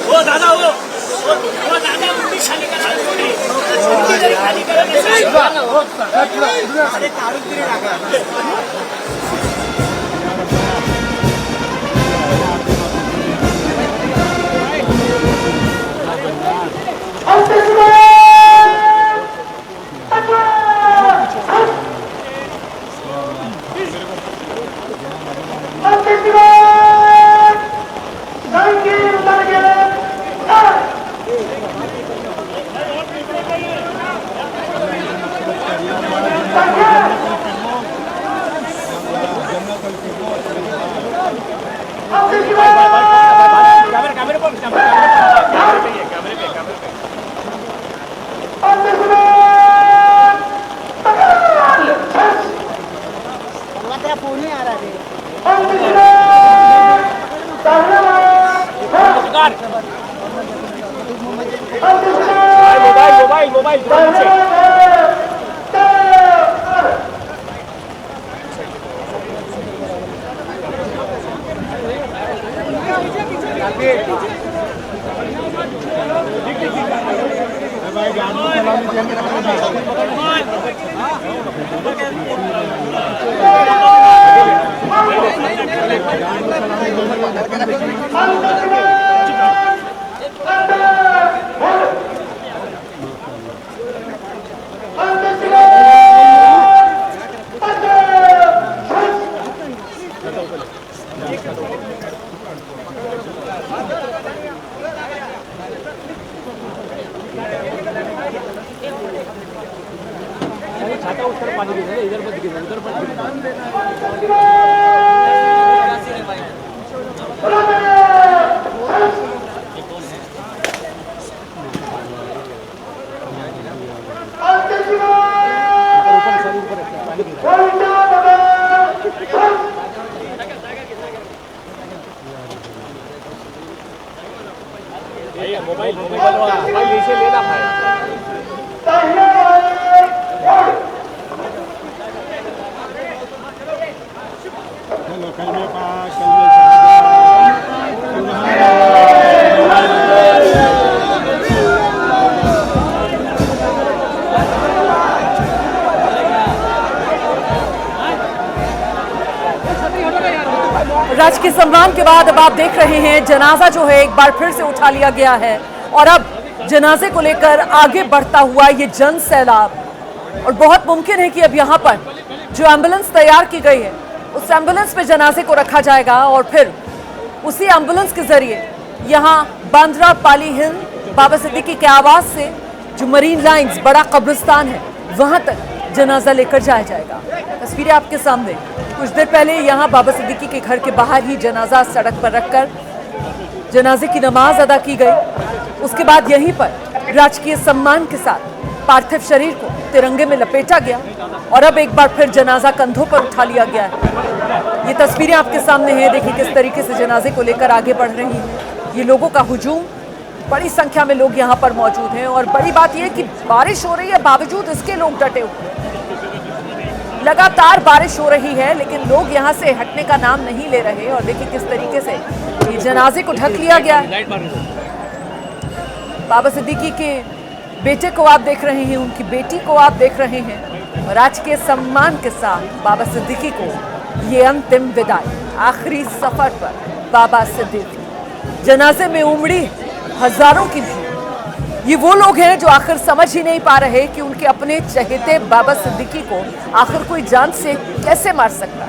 वो दादा उनकी शादी मोबाइल मोबाइल नीचे लेना भाई। राजकीय सम्मान के बाद अब आप देख रहे हैं जनाजा जो है एक बार फिर से उठा लिया गया है और अब जनाजे को लेकर आगे बढ़ता हुआ ये जन सैलाब, और बहुत मुमकिन है कि अब यहाँ पर जो एम्बुलेंस तैयार की गई है उस एम्बुलेंस पे जनाजे को रखा जाएगा और फिर उसी एम्बुलेंस के जरिए यहाँ बांद्रा पाली हिल बाबा सिद्दीकी के आवास से जो मरीन लाइंस बड़ा कब्रिस्तान है वहां तक जनाजा लेकर जाया जाएगा। तस्वीरें आपके सामने, कुछ देर पहले यहाँ बाबा सिद्दीकी के घर के बाहर ही जनाजा सड़क पर रखकर जनाजे की नमाज अदा की गई। उसके बाद यहीं पर राजकीय सम्मान के साथ पार्थिव शरीर को तिरंगे में लपेटा गया और अब एक बार फिर जनाजा कंधों पर उठा लिया गया है। ये तस्वीरें आपके सामने हैं, देखिए किस तरीके से जनाजे को लेकर आगे बढ़ रही है ये लोगों का हुजूम। बड़ी संख्या में लोग यहाँ पर मौजूद हैं और बड़ी बात यह कि बारिश हो रही है, बावजूद इसके लोग डटे हुए। लगातार बारिश हो रही है लेकिन लोग यहाँ से हटने का नाम नहीं ले रहे और देखिए किस तरीके से ये जनाजे को ढक लिया गया है। बाबा सिद्दीकी के बेटे को आप देख रहे हैं, उनकी बेटी को आप देख रहे हैं और आज के सम्मान के साथ बाबा सिद्दीकी को ये अंतिम विदाई, आखिरी सफर पर बाबा सिद्दीकी। जनाजे में उमड़ी हजारों की भीड़। ये वो लोग हैं जो आखिर समझ ही नहीं पा रहे कि उनके अपने चहेते बाबा सिद्दीकी को आखिर कोई जान से कैसे मार सकता।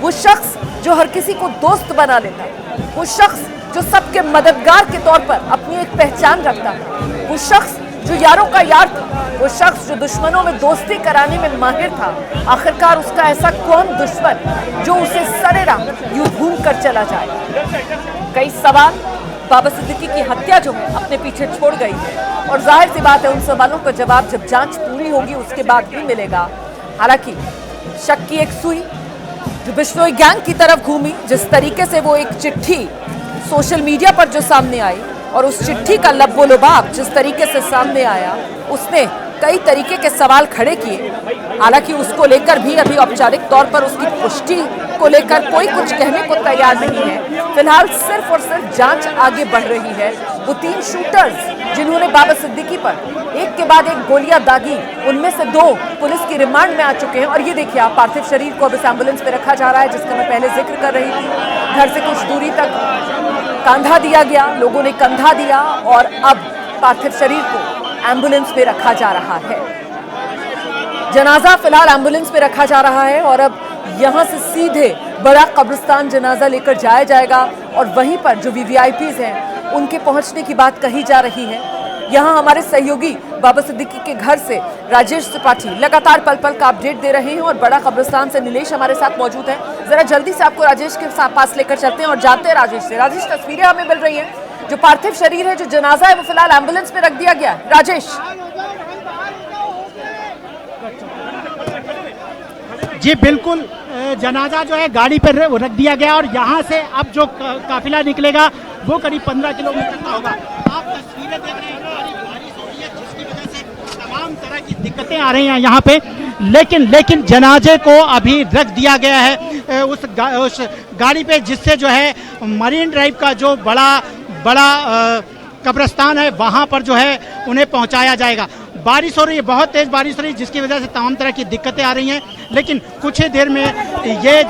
वो शख्स जो हर किसी को दोस्त बना लेता, वो शख्स जो सबके मददगार के तौर पर अपनी एक पहचान रखता, वो शख्स जो यारों का यार था, वो शख्स जो दुश्मनों में दोस्ती कराने में माहिर था। आखिरकार उसका ऐसा कौन दुश्मन जो उसे सरेराम यूं घूम कर चला जाए। कई सवाल बाबा सिद्दीकी की हत्या जो है अपने पीछे छोड़ गई है और जाहिर सी बात है उन सवालों का जवाब जब जांच पूरी होगी उसके बाद ही मिलेगा। हालांकि शक की एक सुई जो बिश्नोई गैंग की तरफ घूमी, जिस तरीके से वो एक चिट्ठी सोशल मीडिया पर जो सामने आई और उस चिट्ठी का लब्बो-लुबाब जिस तरीके से सामने आया, उसने कई तरीके के सवाल खड़े किए। हालांकि उसको लेकर भी अभी औपचारिक तौर पर उसकी पुष्टि को लेकर कोई कुछ कहने को तैयार नहीं है। फिलहाल सिर्फ और सिर्फ जांच आगे बढ़ रही है। वो 3 शूटर्स जिन्होंने बाबा सिद्दीकी पर एक के बाद एक गोलियां दागी, उनमें से 2 पुलिस की रिमांड में आ चुके हैं और ये देखिए आप पार्थिव शरीर को अब इस एम्बुलेंस पे रखा जा रहा है जिसका मैं पहले जिक्र कर रही थी। घर से कुछ दूरी तक कंधा दिया गया, लोगों ने कंधा दिया और अब पार्थिव शरीर को एम्बुलेंस पे रखा जा रहा है। जनाजा फिलहाल एम्बुलेंस पे रखा जा रहा है और अब यहां से सीधे बड़ा कब्रिस्तान जनाजा लेकर जाया जाएगा और वहीं पर जो वीवीआईपीज हैं उनके पहुंचने की बात कही जा रही है। यहां हमारे सहयोगी बाबा सिद्दीकी के घर से राजेश त्रिपाठी लगातार पल पल का अपडेट दे रहे हैं और बड़ा कब्रिस्तान से नीलेश हमारे साथ मौजूद हैं। जरा जल्दी से आपको राजेश के पास लेकर चलते हैं और जानते हैं राजेश से। राजेश, तस्वीरें हमें मिल रही हैं, जो पार्थिव शरीर है, जो जनाजा है, वो फिलहाल एम्बुलेंस में रख दिया गया है। राजेश जी बिल्कुल, जनाजा जो है गाड़ी पर रख दिया गया और यहाँ से अब जो काफिला निकलेगा वो करीब 15 किलोमीटर का होगा। आप तस्वीरें देख रहे हैं, बारिश हो रही है जिसकी वजह से तमाम तरह की दिक्कतें आ रही हैं यहाँ पे, लेकिन जनाजे को अभी रख दिया गया है उस गाड़ी पे, जिससे जो है मरीन ड्राइव का जो बड़ा कब्रिस्तान है वहाँ पर जो है उन्हें पहुँचाया जाएगा। बारिश हो रही है, बहुत तेज बारिश हो रही है जिसकी वजह से तमाम तरह की दिक्कतें आ रही हैं, लेकिन कुछ ही देर में ये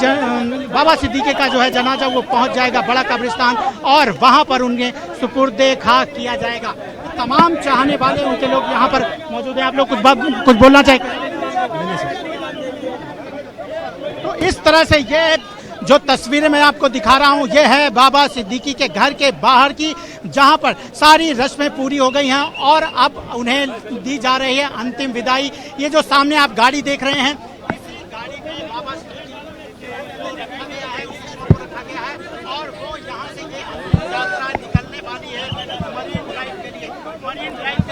बाबा सिद्दीकी का जो है जनाजा वो पहुंच जाएगा बड़ा कब्रिस्तान और वहां पर उन्हें सुपुर्दे खाक किया जाएगा। तमाम चाहने वाले उनके लोग यहाँ पर मौजूद हैं। आप लोग कुछ बोलना चाहेंगे? तो इस तरह से ये जो तस्वीरें मैं आपको दिखा रहा हूँ ये है बाबा सिद्दीकी के घर के बाहर की, जहाँ पर सारी रस्में पूरी हो गई हैं और अब उन्हें दी जा रही है अंतिम विदाई। ये जो सामने आप गाड़ी देख रहे हैं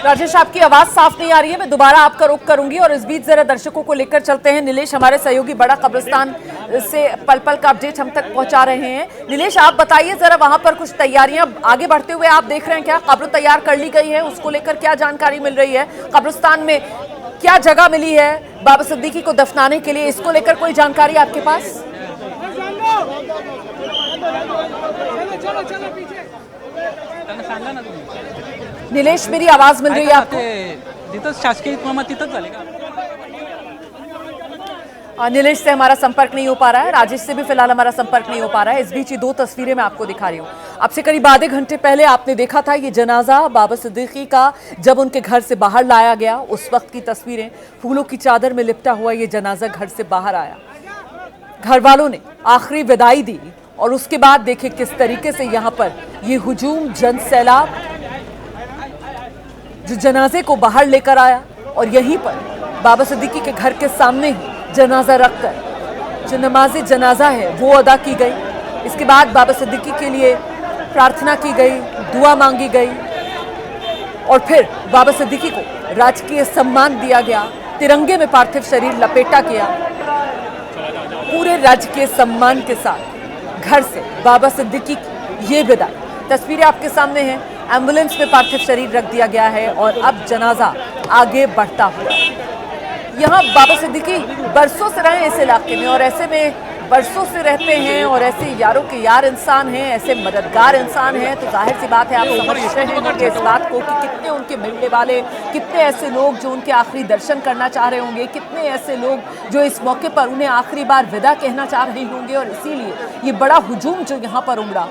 राजेश, आपकी आवाज साफ नहीं आ रही है, मैं दोबारा आपका रुख करूंगी और इस बीच जरा दर्शकों को लेकर चलते हैं। नीलेश हमारे सहयोगी बड़ा कब्रिस्तान से पल पल का अपडेट हम तक पहुंचा रहे हैं। नीलेश, आप बताइए जरा, वहां पर कुछ तैयारियां आगे बढ़ते हुए आप देख रहे हैं क्या? कब्र तैयार कर ली गई है, उसको लेकर क्या जानकारी मिल रही है? कब्रिस्तान में क्या जगह मिली है बाबा सिद्दीकी को दफनाने के लिए, इसको लेकर कोई जानकारी आपके पास? नीलेश, मेरी आवाज मिल रही है आपको? जिथं शासकीय इतमामात तिथंच झाले का? नीलेश से हमारा संपर्क नहीं हो पा रहा है, राजेश से भी फिलहाल हमारा संपर्क नहीं हो पा रहा है। इस बीच ये दो तस्वीरें मैं आपको दिखा रही हूँ। अब से करीब आधे घंटे पहले आपने देखा था ये जनाजा बाबा सिद्दीकी का जब उनके घर से बाहर लाया गया, उस वक्त की तस्वीरें। फूलों की चादर में लिपटा हुआ ये जनाजा घर से बाहर आया, घर वालों ने आखिरी विदाई दी और उसके बाद देखे किस तरीके से यहाँ पर ये हुजूम, जन सैलाब जो जनाजे को बाहर लेकर आया और यहीं पर बाबा सिद्दीकी के घर के सामने ही जनाजा रखकर जो नमाज जनाजा है वो अदा की गई। इसके बाद बाबा सिद्दीकी के लिए प्रार्थना की गई, दुआ मांगी गई और फिर बाबा सिद्दीकी को राजकीय सम्मान दिया गया। तिरंगे में पार्थिव शरीर लपेटा गया। पूरे राजकीय सम्मान के साथ घर से बाबा सिद्दीकी की ये विदाई, तस्वीरें आपके सामने हैं। एम्बुलेंस में पार्थिव शरीर रख दिया गया है और अब जनाजा आगे बढ़ता हुआ। यहाँ बाबा सिद्दीकी बरसों से रहे इस इलाके में और ऐसे में बरसों से रहते हैं और ऐसे यारों के यार इंसान हैं, ऐसे मददगार इंसान हैं, तो जाहिर सी बात है आप समझ रहे होंगे इस बात को कि कितने उनके मिलने वाले, कितने ऐसे लोग जो उनके आखिरी दर्शन करना चाह रहे होंगे, कितने ऐसे लोग जो इस मौके पर उन्हें आखिरी बार विदा कहना चाह रहे होंगे। और इसीलिए ये बड़ा हुजूम जो यहाँ पर उमड़ा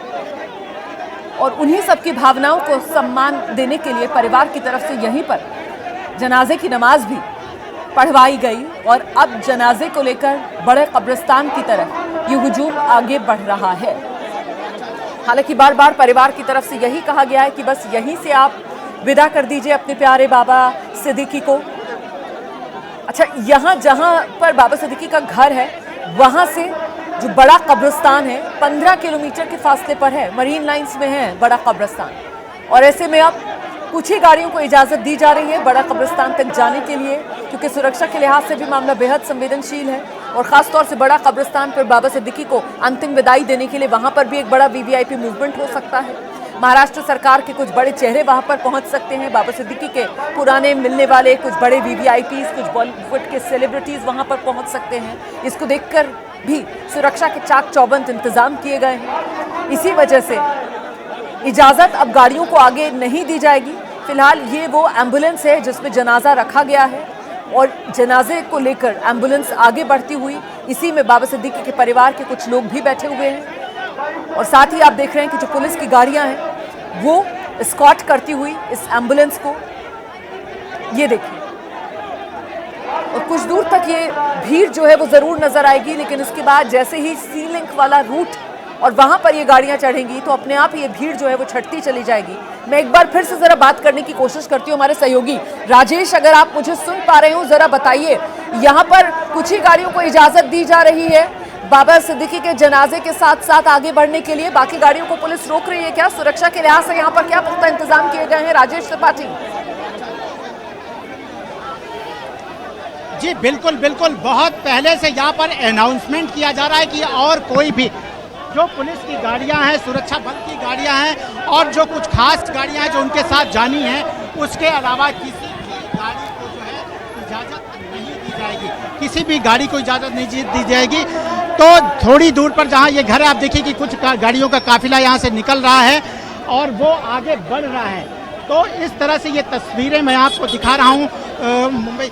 और उन्हीं सबकी भावनाओं को सम्मान देने के लिए परिवार की तरफ से यहीं पर जनाजे की नमाज भी पढ़वाई गई और अब जनाजे को लेकर बड़े कब्रिस्तान की तरफ ये हुजूम आगे बढ़ रहा है। हालांकि बार बार परिवार की तरफ से यही कहा गया है कि बस यहीं से आप विदा कर दीजिए अपने प्यारे बाबा सिद्दीकी को। अच्छा, यहाँ जहाँ पर बाबा सिद्दीकी का घर है वहाँ से जो बड़ा कब्रिस्तान है 15 किलोमीटर के फासले पर है, मरीन लाइंस में है बड़ा कब्रिस्तान। और ऐसे में अब कुछ ही गाड़ियों को इजाजत दी जा रही है बड़ा कब्रिस्तान तक जाने के लिए, क्योंकि सुरक्षा के लिहाज से भी मामला बेहद संवेदनशील है। और खासतौर से बड़ा कब्रिस्तान पर बाबा सिद्दीकी को अंतिम विदाई देने के लिए वहां पर भी एक बड़ा वीवीआईपी मूवमेंट हो सकता है। महाराष्ट्र सरकार के कुछ बड़े चेहरे वहां पर पहुंच सकते हैं। बाबा सिद्दीकी के पुराने मिलने वाले कुछ बड़े वीवीआईपीज, कुछ बॉलीवुड के सेलिब्रिटीज वहां पर पहुंच सकते हैं। इसको देखकर भी सुरक्षा के चाक चौबंद इंतजाम किए गए हैं। इसी वजह से इजाजत अब गाड़ियों को आगे नहीं दी जाएगी। फिलहाल ये वो एम्बुलेंस है जिसमें जनाजा रखा गया है और जनाजे को लेकर एम्बुलेंस आगे बढ़ती हुई, इसी में बाबा सिद्दीकी के परिवार के कुछ लोग भी बैठे हुए हैं। और साथ ही आप देख रहे हैं कि जो पुलिस की गाड़ियां हैं वो एस्कॉर्ट करती हुई इस एम्बुलेंस को, ये देखिए, और कुछ दूर तक ये भीड़ जो है वो जरूर नजर आएगी। लेकिन इसके बाद जैसे ही सी लिंक वाला रूट और वहां पर ये गाड़ियां चढ़ेंगी तो अपने आप ये भीड़ जो है वो छटती चली जाएगी। मैं एक बार फिर से जरा बात करने की कोशिश करती हूँ हमारे सहयोगी राजेश, अगर आप मुझे सुन पा रहे हो जरा बताइए, यहाँ पर कुछ ही गाड़ियों को इजाजत दी जा रही है बाबा सिद्दीकी के जनाजे के साथ साथ आगे बढ़ने के लिए, बाकी गाड़ियों को पुलिस रोक रही है क्या? सुरक्षा के लिहाज से यहाँ पर क्या पुख्ता इंतजाम किए गए हैं? राजेश त्रिपाठी। जी बिल्कुल बिल्कुल, बहुत पहले से यहाँ पर अनाउंसमेंट किया जा रहा है कि और कोई भी जो पुलिस की गाड़ियां हैं, सुरक्षा बल की गाड़ियां हैं और जो कुछ खास गाड़ियां हैं जो उनके साथ जानी हैं, उसके अलावा किसी भी गाड़ी को जो है इजाज़त नहीं दी जाएगी। किसी भी गाड़ी को इजाज़त नहीं दी जाएगी। तो थोड़ी दूर पर जहां ये घर है, आप देखिए कि कुछ गाड़ियों का काफिला यहाँ से निकल रहा है और वो आगे बढ़ रहा है। तो इस तरह से ये तस्वीरें मैं आपको दिखा रहा हूँ। मुंबई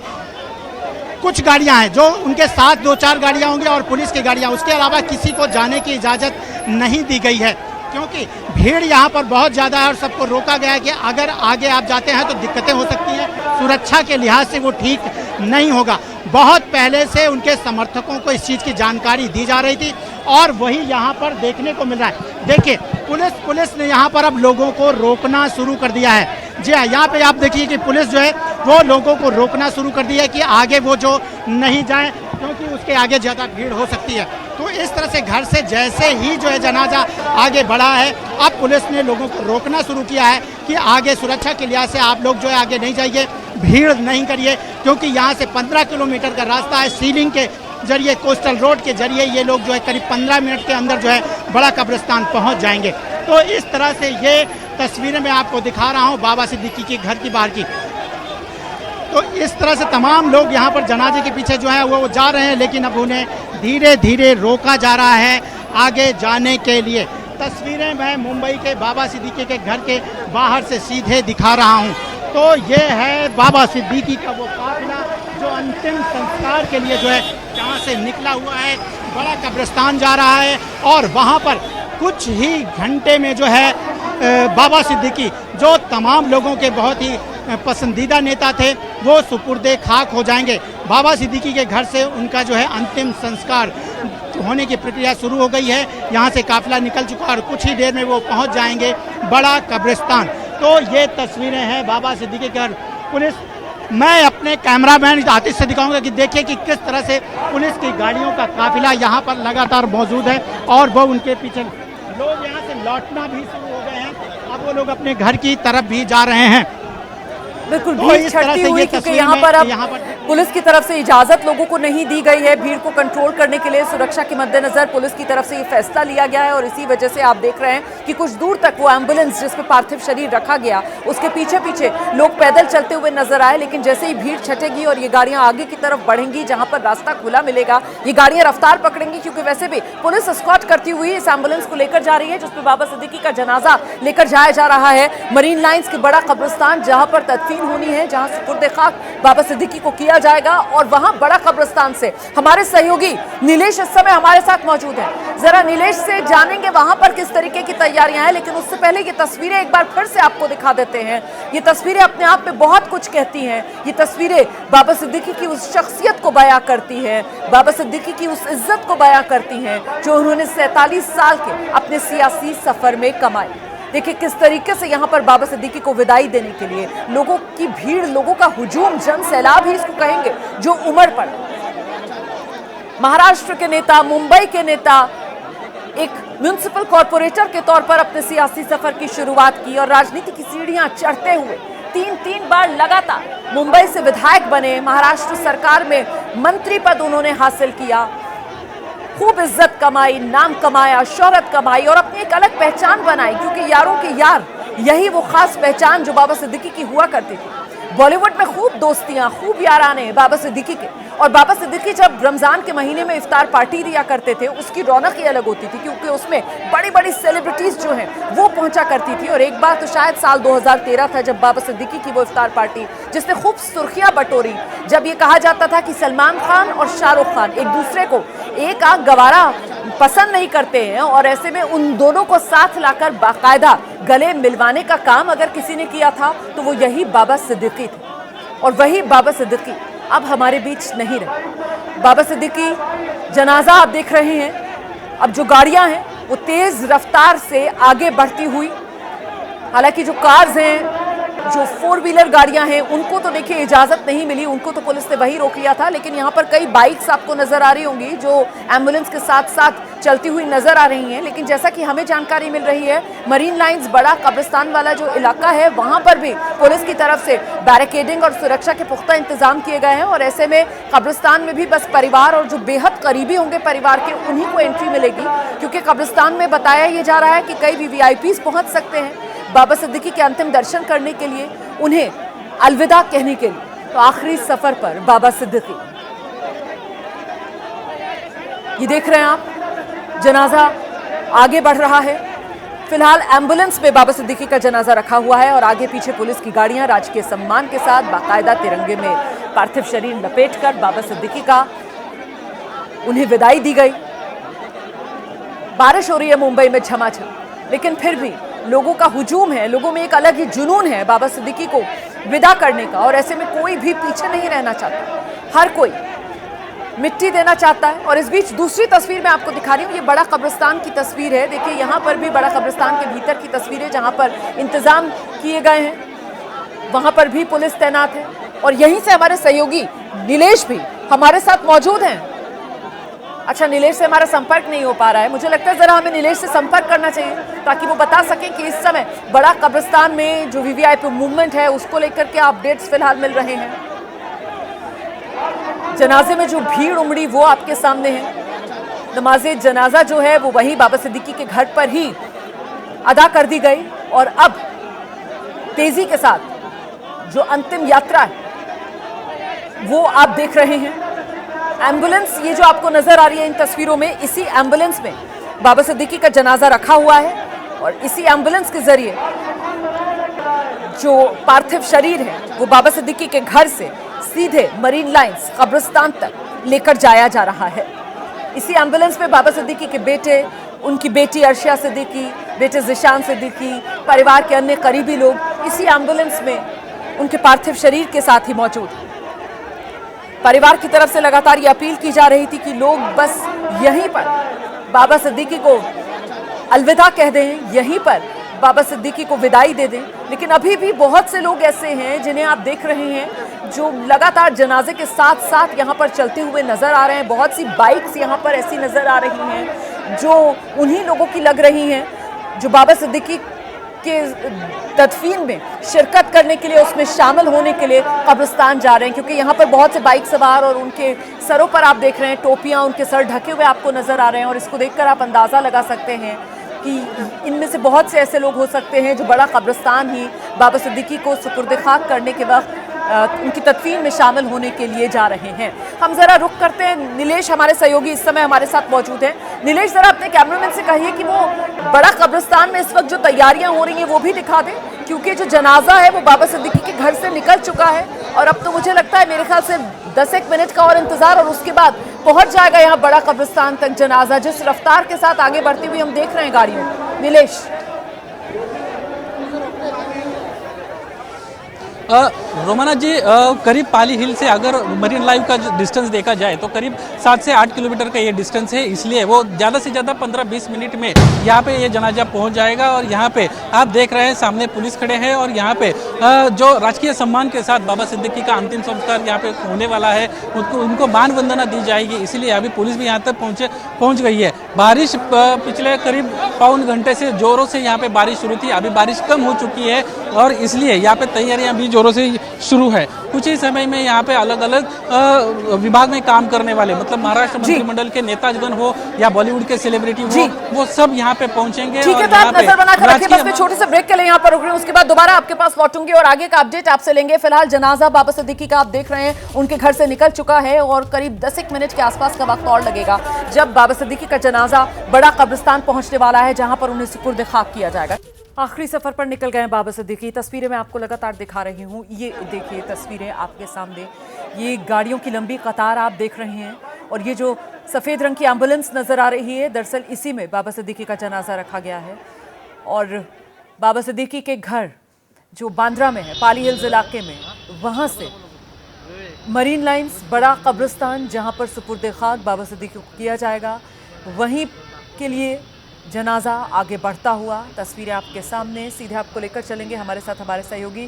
कुछ गाड़ियां हैं जो उनके साथ 2-4 गाड़ियां होंगी और पुलिस की गाड़ियां, उसके अलावा किसी को जाने की इजाज़त नहीं दी गई है क्योंकि भीड़ यहाँ पर बहुत ज़्यादा है और सबको रोका गया है कि अगर आगे आप जाते हैं तो दिक्कतें हो सकती हैं, सुरक्षा के लिहाज से वो ठीक नहीं होगा। बहुत पहले से उनके समर्थकों को इस चीज़ की जानकारी दी जा रही थी और वही यहाँ पर देखने को मिल रहा है। देखिए, पुलिस ने यहाँ पर अब लोगों को रोकना शुरू कर दिया है। जी हाँ, यहाँ पे आप देखिए कि पुलिस जो है वो लोगों को रोकना शुरू कर दिया है कि आगे वो जो नहीं जाए क्योंकि उसके आगे ज़्यादा भीड़ हो सकती है। तो इस तरह से घर से जैसे ही जो है जनाजा आगे बढ़ा है, अब पुलिस ने लोगों को रोकना शुरू किया है कि आगे सुरक्षा के लिहाज से आप लोग जो है आगे नहीं जाइए, भीड़ नहीं करिए, क्योंकि यहाँ से 15 किलोमीटर का रास्ता है। सीलिंग के जरिए, कोस्टल रोड के जरिए ये लोग जो है करीब 15 मिनट के अंदर जो है बड़ा कब्रिस्तान पहुँच जाएंगे। तो इस तरह से ये तस्वीरें मैं आपको दिखा रहा हूँ बाबा सिद्दीकी के घर की बाहर की। तो इस तरह से तमाम लोग यहाँ पर जनाजे के पीछे जो है वो जा रहे हैं, लेकिन अब उन्हें धीरे धीरे रोका जा रहा है आगे जाने के लिए। तस्वीरें मैं मुंबई के बाबा सिद्दीकी के घर के बाहर से सीधे दिखा रहा हूँ। तो ये है बाबा सिद्दीकी का वो काफिला जो अंतिम संस्कार के लिए जो है यहाँ से निकला हुआ है, बड़ा कब्रिस्तान जा रहा है। और वहाँ पर कुछ ही घंटे में जो है बाबा सिद्दीकी, जो तमाम लोगों के बहुत ही पसंदीदा नेता थे, वो सुपुर्दे खाक हो जाएंगे। बाबा सिद्दीकी के घर से उनका जो है अंतिम संस्कार होने की प्रक्रिया शुरू हो गई है। यहाँ से काफिला निकल चुका और कुछ ही देर में वो पहुँच जाएंगे बड़ा कब्रिस्तान। तो ये तस्वीरें हैं बाबा सिद्दीकी के घर। पुलिस, मैं अपने कैमरामैन आतिश से दिखाऊंगा कि देखिए कि किस तरह से पुलिस की गाड़ियों का काफिला यहाँ पर लगातार मौजूद है और वो उनके पीछे लोग यहाँ से लौटना भी शुरू हो गए हैं। अब वो लोग अपने घर की तरफ भी जा रहे हैं। बिल्कुल भीड़ छटती हुई, क्योंकि यहाँ पर अब पुलिस की तरफ से इजाजत लोगों को नहीं दी गई है। भीड़ को कंट्रोल करने के लिए सुरक्षा के मद्देनजर पुलिस की तरफ से ये फैसला लिया गया है और इसी वजह से आप देख रहे हैं कि कुछ दूर तक वो एम्बुलेंस जिसमें पार्थिव शरीर रखा गया, उसके पीछे पीछे लोग पैदल चलते हुए नजर आए। लेकिन जैसे ही भीड़ छटेगी और ये गाड़ियां आगे की तरफ बढ़ेंगी, जहां पर रास्ता खुला मिलेगा, ये गाड़ियां रफ्तार पकड़ेंगी, क्योंकि वैसे भी पुलिस एस्कॉर्ट करती हुई इस एम्बुलेंस को लेकर जा रही है जिसमें बाबा सिद्दीकी का जनाजा लेकर जाया जा रहा है मरीन लाइन्स के बड़ा कब्रिस्तान, जहां पर तदफीन होनी है, जहां सुपुर्दे खाक बाबा सिद्दीकी को किया जाएगा। और वहां बड़ा कब्रिस्तान से हमारे सहयोगी नीलेश इस समय हमारे साथ मौजूद है। जरा नीलेश से जानेंगे वहां पर किस तरीके की तैयारियां हैं, लेकिन उससे पहले ये तस्वीरें एक बार फिर से आपको दिखा देते हैं। ये तस्वीरें अपने आप में बहुत कुछ कहती हैं। ये तस्वीरें बाबा सिद्दीकी की उस शख्सियत को बयां करती हैं, बाबा सिद्दीकी की उस इज्जत को बयां करती हैं जो उन्होंने 47 साल के अपने सियासी सफर में कमाई। देखिए किस तरीके से यहाँ पर बाबा सिद्दीकी को विदाई देने के लिए लोगों की भीड़, लोगों का हुजूम, जन सैलाब ही इसको कहेंगे, जो उमड़ पड़ा। महाराष्ट्र के नेता, मुंबई के नेता, एक म्युनिसिपल कॉर्पोरेटर के तौर पर अपने सियासी सफर की शुरुआत की और राजनीति की सीढ़ियां चढ़ते हुए 3 बार लगातार मुंबई से विधायक बने, महाराष्ट्र सरकार में मंत्री पद उन्होंने हासिल किया, खूब इज्जत कमाई, नाम कमाया, शोहरत कमाई और अपनी एक अलग पहचान बनाई, क्योंकि यारों के यार, यही वो खास पहचान जो बाबा सिद्दीकी की हुआ करती थी। बॉलीवुड में खूब दोस्तियां, खूब याराने बाबा सिद्दीकी के। और बाबा सिद्दीकी जब रमजान के महीने में इफ्तार पार्टी दिया करते थे, उसकी रौनक ही अलग होती थी, क्योंकि उसमें बड़ी बड़ी सेलिब्रिटीज जो हैं वो पहुंचा करती थी। और एक बार तो शायद साल 2013 था जब बाबा सिद्दीकी की वो इफ्तार पार्टी, जिसने खूब सुर्खियां बटोरी, जब ये कहा जाता था कि सलमान खान और शाहरुख खान एक दूसरे को एक आंख गवारा पसंद नहीं करते हैं, और ऐसे में उन दोनों को साथ लाकर बाकायदा गले मिलवाने का काम अगर किसी ने किया था तो वो यही बाबा सिद्दीकी थे। और वही बाबा सिद्दीकी अब हमारे बीच नहीं रहे। बाबा सिद्दीकी जनाजा आप देख रहे हैं। अब जो गाड़ियां हैं वो तेज रफ्तार से आगे बढ़ती हुई, हालांकि जो कार्स हैं, जो 4 व्हीलर गाड़ियां हैं, उनको तो देखिए इजाजत नहीं मिली, उनको तो पुलिस ने वही रोक लिया था। लेकिन यहाँ पर कई बाइक्स आपको नजर आ रही होंगी जो एम्बुलेंस के साथ साथ चलती हुई नजर आ रही हैं। लेकिन जैसा कि हमें जानकारी मिल रही है, मरीन लाइन्स बड़ा कब्रिस्तान वाला जो इलाका है, वहां पर भी पुलिस की तरफ से बैरिकेडिंग और सुरक्षा के पुख्ता इंतजाम किए गए हैं। और ऐसे में कब्रिस्तान में भी बस परिवार और जो बेहद करीबी होंगे परिवार के, उन्हीं को एंट्री मिलेगी, क्योंकि कब्रिस्तान में बताया ये जा रहा है कि कई VVIPs पहुंच सकते हैं बाबा सिद्दीकी के अंतिम दर्शन करने के लिए, उन्हें अलविदा कहने के लिए। तो आखिरी सफर पर बाबा सिद्दीकी, ये देख रहे हैं आप, जनाजा आगे बढ़ रहा है। फिलहाल एम्बुलेंस में बाबा सिद्दीकी का जनाजा रखा हुआ है और आगे पीछे पुलिस की गाड़ियां राजकीय सम्मान के साथ बाकायदा तिरंगे में पार्थिव शरीर लपेटकर बाबा सिद्दीकी का उन्हें विदाई दी गई। बारिश हो रही है मुंबई में झमाझम, लेकिन फिर भी लोगों का हुजूम है, लोगों में एक अलग ही जुनून है बाबा सिद्दीकी को विदा करने का। और ऐसे में कोई भी पीछे नहीं रहना चाहता, हर कोई मिट्टी देना चाहता है। और इस बीच दूसरी तस्वीर मैं आपको दिखा रही हूँ, ये बड़ा कब्रिस्तान की तस्वीर है। देखिए यहाँ पर भी बड़ा कब्रिस्तान के भीतर की तस्वीर है, जहाँ पर इंतजाम किए गए हैं, वहाँ पर भी पुलिस तैनात है। और यहीं से हमारे सहयोगी नीलेश भी हमारे साथ मौजूद हैं। अच्छा, नीलेश से हमारा संपर्क नहीं हो पा रहा है। मुझे लगता है जरा हमें नीलेश से संपर्क करना चाहिए ताकि वो बता सकें कि इस समय बड़ा कब्रिस्तान में जो वीवीआईपी मूवमेंट है उसको लेकर के अपडेट्स फिलहाल मिल रहे हैं। जनाजे में जो भीड़ उमड़ी वो आपके सामने है। नमाज़े जनाजा जो है वो वही बाबा सिद्दीकी के घर पर ही अदा कर दी गई और अब तेजी के साथ जो अंतिम यात्रा है वो आप देख रहे हैं। एम्बुलेंस ये जो आपको नजर आ रही है इन तस्वीरों में, इसी एम्बुलेंस में बाबा सिद्दीकी का जनाजा रखा हुआ है और इसी एम्बुलेंस के जरिए जो पार्थिव शरीर है वो बाबा सिद्दीकी के घर से सीधे मरीन लाइंस कब्रिस्तान तक लेकर जाया जा रहा है। इसी एम्बुलेंस में बाबा सिद्दीकी के बेटे, उनकी बेटी अर्शिया सिद्दीकी, बेटे ज़िशान सिद्दीकी, परिवार के अन्य करीबी लोग इसी एम्बुलेंस में उनके पार्थिव शरीर के साथ ही मौजूद हैं। परिवार की तरफ से लगातार ये अपील की जा रही थी कि लोग बस यहीं पर बाबा सिद्दीकी को अलविदा कह दें, यहीं पर बाबा सिद्दीकी को विदाई दे दें। लेकिन अभी भी बहुत से लोग ऐसे हैं जिन्हें आप देख रहे हैं जो लगातार जनाजे के साथ साथ यहाँ पर चलते हुए नजर आ रहे हैं। बहुत सी बाइक्स यहाँ पर ऐसी नजर आ रही हैं जो उन्हीं लोगों की लग रही हैं जो बाबा सिद्दीकी के तदफीन में शिरकत करने के लिए, उसमें शामिल होने के लिए कब्रिस्तान जा रहे हैं। क्योंकि यहाँ पर बहुत से बाइक सवार और उनके सरों पर आप देख रहे हैं टोपियाँ, उनके सर ढके हुए आपको नजर आ रहे हैं और इसको देखकर आप अंदाज़ा लगा सकते हैं कि इनमें से बहुत से ऐसे लोग हो सकते हैं जो बड़ा कब्रिस्तान ही बाबा सिद्दीकी को सुपुर्द खाक करने के वक्त उनकी तदफीन में शामिल होने के लिए जा रहे हैं। हम जरा रुक करते हैं। नीलेश हमारे सहयोगी इस समय हमारे साथ मौजूद हैं। नीलेश, जरा अपने कैमरामैन से कहिए कि वो बड़ा कब्रिस्तान में इस वक्त जो तैयारियां हो रही हैं वो भी दिखा दें, क्योंकि जो जनाजा है वो बाबा सिद्दीकी के घर से निकल चुका है और अब तो मुझे लगता है मेरे ख्याल से 10-1 मिनट का और इंतजार और उसके बाद पहुंच जाएगा यहाँ बड़ा कब्रिस्तान तक जनाजा, जिस रफ्तार के साथ आगे बढ़ती हुई हम देख रहे हैं गाड़ियों। नीलेश, रोमाना जी, करीब पाली हिल से अगर मरीन लाइव का डिस्टेंस देखा जाए तो करीब 7 से 8 किलोमीटर का ये डिस्टेंस है, इसलिए वो ज़्यादा से ज़्यादा 15-20 मिनट में यहाँ पे ये जनाजा पहुँच जाएगा। और यहाँ पे आप देख रहे हैं सामने पुलिस खड़े हैं और यहाँ पे जो राजकीय सम्मान के साथ बाबा सिद्दीकी का अंतिम संस्कार यहाँ पे होने वाला है, उनको मान वंदना दी जाएगी, इसीलिए अभी पुलिस भी यहाँ तक पहुँच गई है। बारिश पिछले करीब पौन घंटे से ज़ोरों से यहाँ पे बारिश शुरू थी, अभी बारिश कम हो चुकी है और इसलिए यहाँ पे तैयारियाँ भी जोरों से शुरू है। कुछ ही समय में यहाँ पे अलग अलग विभाग में काम करने वाले, मतलब महाराष्ट्र मंत्रिमंडल के नेतागण हो या बॉलीवुड के सेलिब्रिटी हो, वो सब यहाँ पे पहुंचेंगे। ठीक है, तो आप नजर बनाकर रखिए। बस मैं छोटे से ब्रेक के लिए यहाँ पर रुक रही हूँ, उसके बाद दोबारा आपके पास लौटूंगी और आगे का अपडेट आपसे लेंगे। फिलहाल जनाजा बाबा सिद्दीकी का आप देख रहे हैं उनके घर से निकल चुका है और करीब 10-1 मिनट के आसपास का वक्त और लगेगा जब बाबा सिद्दीकी का जनाजा बड़ा कब्रिस्तान पहुंचने वाला है, जहां पर उन्हें सुपुर्द खाक किया जाएगा। आखिरी सफर पर निकल गए बाबा सिद्दीकी। तस्वीरें मैं आपको लगातार दिखा रही हूँ, ये देखिए तस्वीरें आपके सामने, ये गाड़ियों की लंबी कतार आप देख रहे हैं और ये जो सफ़ेद रंग की एम्बुलेंस नज़र आ रही है, दरअसल इसी में बाबा सिद्दीकी का जनाजा रखा गया है। और बाबा सिद्दीकी के घर जो बांद्रा में है, पाली हिल्स इलाके में, वहाँ से मरीन लाइंस बड़ा कब्रिस्तान जहाँ पर सुपुर्द खाक बाबा सिद्दीकी को किया जाएगा, वहीं के लिए जनाजा आगे बढ़ता हुआ। तस्वीरें आपके सामने, सीधे आपको लेकर चलेंगे। हमारे साथ हमारे सहयोगी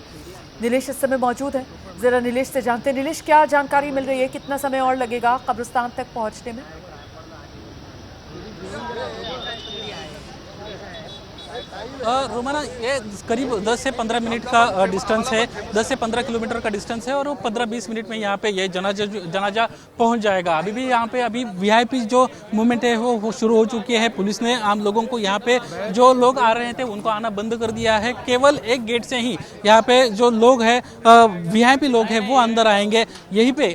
नीलेश इस समय मौजूद है। जरा नीलेश से जानते हैं, नीलेश क्या जानकारी मिल रही है, कितना समय और लगेगा कब्रिस्तान तक पहुंचने में? रोमाना, ये करीब 10 से 15 मिनट का डिस्टेंस है, 10 से 15 किलोमीटर का डिस्टेंस है और वो 15-20 मिनट में यहाँ पे ये जनाजा पहुँच जाएगा। अभी भी यहाँ पे अभी वीआईपी जो मूवमेंट है वो शुरू हो चुकी है। पुलिस ने आम लोगों को यहाँ पे जो लोग आ रहे थे उनको आना बंद कर दिया है। केवल एक गेट से ही यहाँ पे जो लोग हैं, वीआईपी लोग हैं, वो अंदर आएंगे। यहीं पे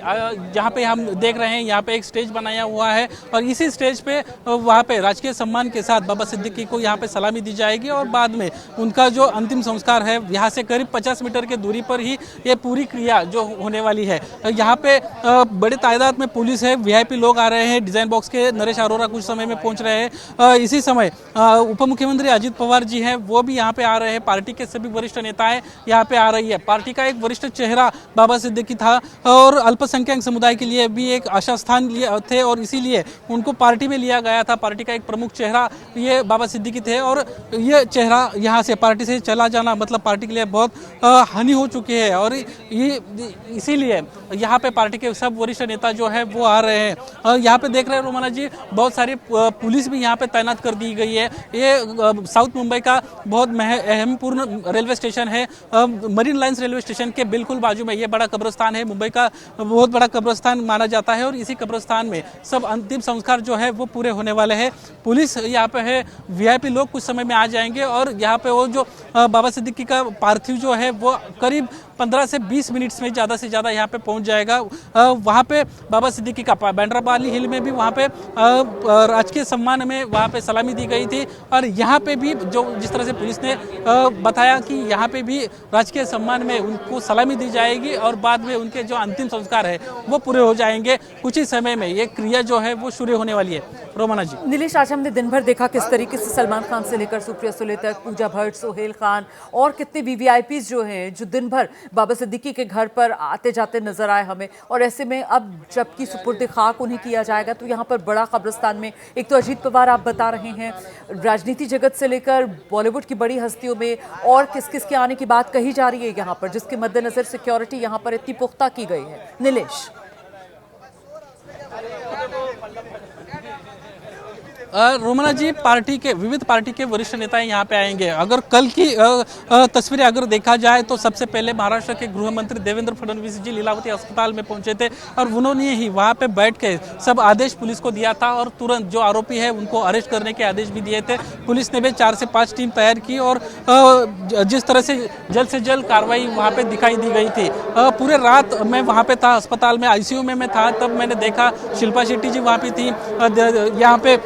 जहाँ पे हम देख रहे हैं, यहाँ पे एक स्टेज बनाया हुआ है और इसी स्टेज पे वहाँ पे राजकीय सम्मान के साथ बाबा सिद्दीकी को यहाँ पे सलामी दी जाएगी और बाद में उनका जो अंतिम संस्कार है, यहाँ से करीब 50 मीटर की दूरी पर ही ये पूरी क्रिया जो होने वाली है। यहाँ पे बड़े तादाद में पुलिस है, वीआईपी लोग आ रहे हैं। डिजाइन बॉक्स के नरेश अरोरा कुछ समय में पहुंच रहे हैं। इसी समय उप मुख्यमंत्री अजित पवार जी हैं, वो भी यहाँ पे आ रहे हैं। पार्टी के सभी वरिष्ठ नेताएं यहाँ पे आ रही है। पार्टी का एक वरिष्ठ चेहरा बाबा सिद्दीकी था और अल्पसंख्यक समुदाय के लिए भी एक आशा स्थान थे और इसीलिए उनको पार्टी में लिया गया था। पार्टी का एक प्रमुख चेहरा ये बाबा सिद्दीकी थे और ये चेहरा यहाँ से पार्टी से चला जाना मतलब पार्टी के लिए बहुत हानि हो चुकी है। और ये इसीलिए यहाँ पे पार्टी के सब वरिष्ठ नेता जो है वो आ रहे हैं। यहाँ पे देख रहे हैं रोमाना जी, बहुत सारी पुलिस भी यहाँ पे तैनात कर दी गई है। ये साउथ मुंबई का बहुत अहमपूर्ण रेलवे स्टेशन है। मरीन लाइन्स रेलवे स्टेशन के बिल्कुल बाजू में ये बड़ा कब्रिस्तान है, मुंबई का बहुत बड़ा कब्रिस्तान माना जाता है। और इसी कब्रिस्तान में सब अंतिम संस्कार जो है वो पूरे होने वाले हैं। पुलिस यहाँ पे है, वीआईपी लोग कुछ समय में आ जाएंगे और यहाँ पे वो जो बाबा सिद्दीकी का पार्थिव जो है वो करीब 15 से 20 मिनट्स में ज़्यादा से ज़्यादा यहाँ पे पहुँच जाएगा। वहाँ पे बाबा सिद्दीकी का बैंड्राबाली हिल में भी वहाँ पे राजकीय सम्मान में वहाँ पे सलामी दी गई थी। और यहाँ पे भी जो जिस तरह से पुलिस ने बताया कि यहाँ पे भी राजकीय सम्मान में उनको सलामी दी जाएगी और बाद में उनके जो अंतिम संस्कार है वो पूरे हो जाएंगे। कुछ ही समय में ये क्रिया जो है वो शुरू होने वाली है। रोमाना जी। नीलेश, आज हमने दिन भर देखा किस तरीके से सलमान खान से लेकर सुप्रिया सुले तक, पूजा भट्ट, सोहेल खान और कितने वीवीआईपीज जो हैं जो दिन भर बाबा सिद्दीकी के घर पर आते जाते नजर आए हमें। और ऐसे में अब जबकि सुपुर्द खाक उन्हें किया जाएगा तो यहाँ पर बड़ा कब्रिस्तान में एक तो अजीत पवार आप बता रहे हैं, राजनीति जगत से लेकर बॉलीवुड की बड़ी हस्तियों में और किस किस के आने की बात कही जा रही है यहाँ पर, जिसके मद्देनजर सिक्योरिटी यहाँ पर इतनी पुख्ता की गई है। नीलेश। रोमाना जी, पार्टी के विविध पार्टी के वरिष्ठ नेता यहाँ पे आएंगे। अगर कल की तस्वीरें अगर देखा जाए तो सबसे पहले महाराष्ट्र के गृह मंत्री देवेंद्र फडणवीस जी लीलावती अस्पताल में पहुंचे थे और उन्होंने ही वहाँ पे बैठ के सब आदेश पुलिस को दिया था और तुरंत जो आरोपी है उनको अरेस्ट करने के आदेश भी दिए थे। पुलिस ने भी 4 से 5 टीम तैयार की और जिस तरह से जल्द कार्रवाई वहाँ पे दिखाई दी गई थी। पूरे रात मैं वहाँ पे था, अस्पताल में ICU में मैं था, तब मैंने देखा शिल्पा शेट्टी जी वहाँ पे थी। यहाँ पे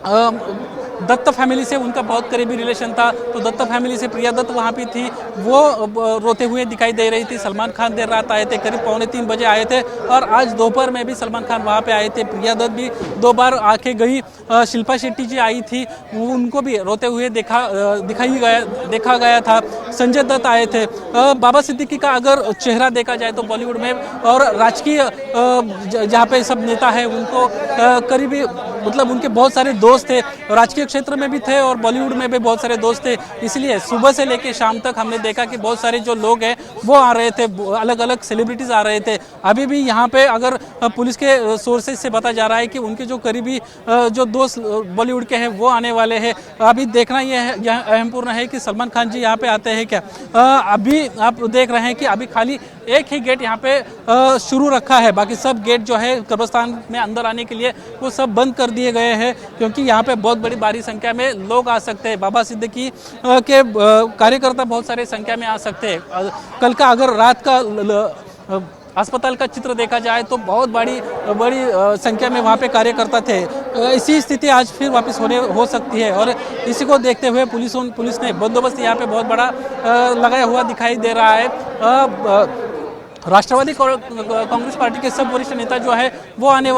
दत्त फैमिली से उनका बहुत करीबी रिलेशन था, तो दत्त फैमिली से प्रिया दत्त वहाँ पे थी, वो रोते हुए दिखाई दे रही थी। सलमान खान देर रात आए थे, करीब 2:45 बजे आए थे और आज दोपहर में भी सलमान खान वहाँ पे आए थे। प्रिया दत्त भी 2 बार आके गई। शिल्पा शेट्टी जी आई थी, उनको भी रोते हुए देखा गया था। संजय दत्त आए थे। बाबा सिद्दीकी का अगर चेहरा देखा जाए तो बॉलीवुड में और राजकीय जहाँ पे सब नेता है उनको करीबी मतलब उनके बहुत सारे दोस्त थे, राजकीय क्षेत्र में भी थे और बॉलीवुड में भी बहुत सारे दोस्त थे। इसलिए सुबह से लेकर शाम तक हमने देखा कि बहुत सारे जो लोग हैं वो आ रहे थे, अलग अलग सेलिब्रिटीज आ रहे थे। अभी भी यहाँ पे अगर पुलिस के सोर्सेज से पता जा रहा है कि उनके जो करीबी जो दोस्त बॉलीवुड के हैं वो आने वाले हैं। अभी देखना यह अहमपूर्ण है कि सलमान खान जी यहाँ पे आते हैं क्या। अभी आप देख रहे हैं कि अभी खाली एक ही गेट यहाँ पे शुरू रखा है, बाकी सब गेट जो है कब्रिस्तान में अंदर आने के लिए वो सब बंद कर दिए गए हैं, क्योंकि यहाँ पे बहुत बड़ी भारी संख्या में लोग आ सकते हैं। बाबा सिद्दीकी के कार्यकर्ता बहुत सारे संख्या में आ सकते हैं। कल का अगर रात का अस्पताल का चित्र देखा जाए तो बहुत बड़ी संख्या में वहाँ पे कार्यकर्ता थे। इसी स्थिति आज फिर वापस हो सकती है और इसी को देखते हुए पुलिस ने बंदोबस्त यहाँ पे बहुत बड़ा लगाया हुआ दिखाई दे रहा है। राष्ट्रवादी कांग्रेस पार्टी के सब वरिष्ठ नेता जो है वो आने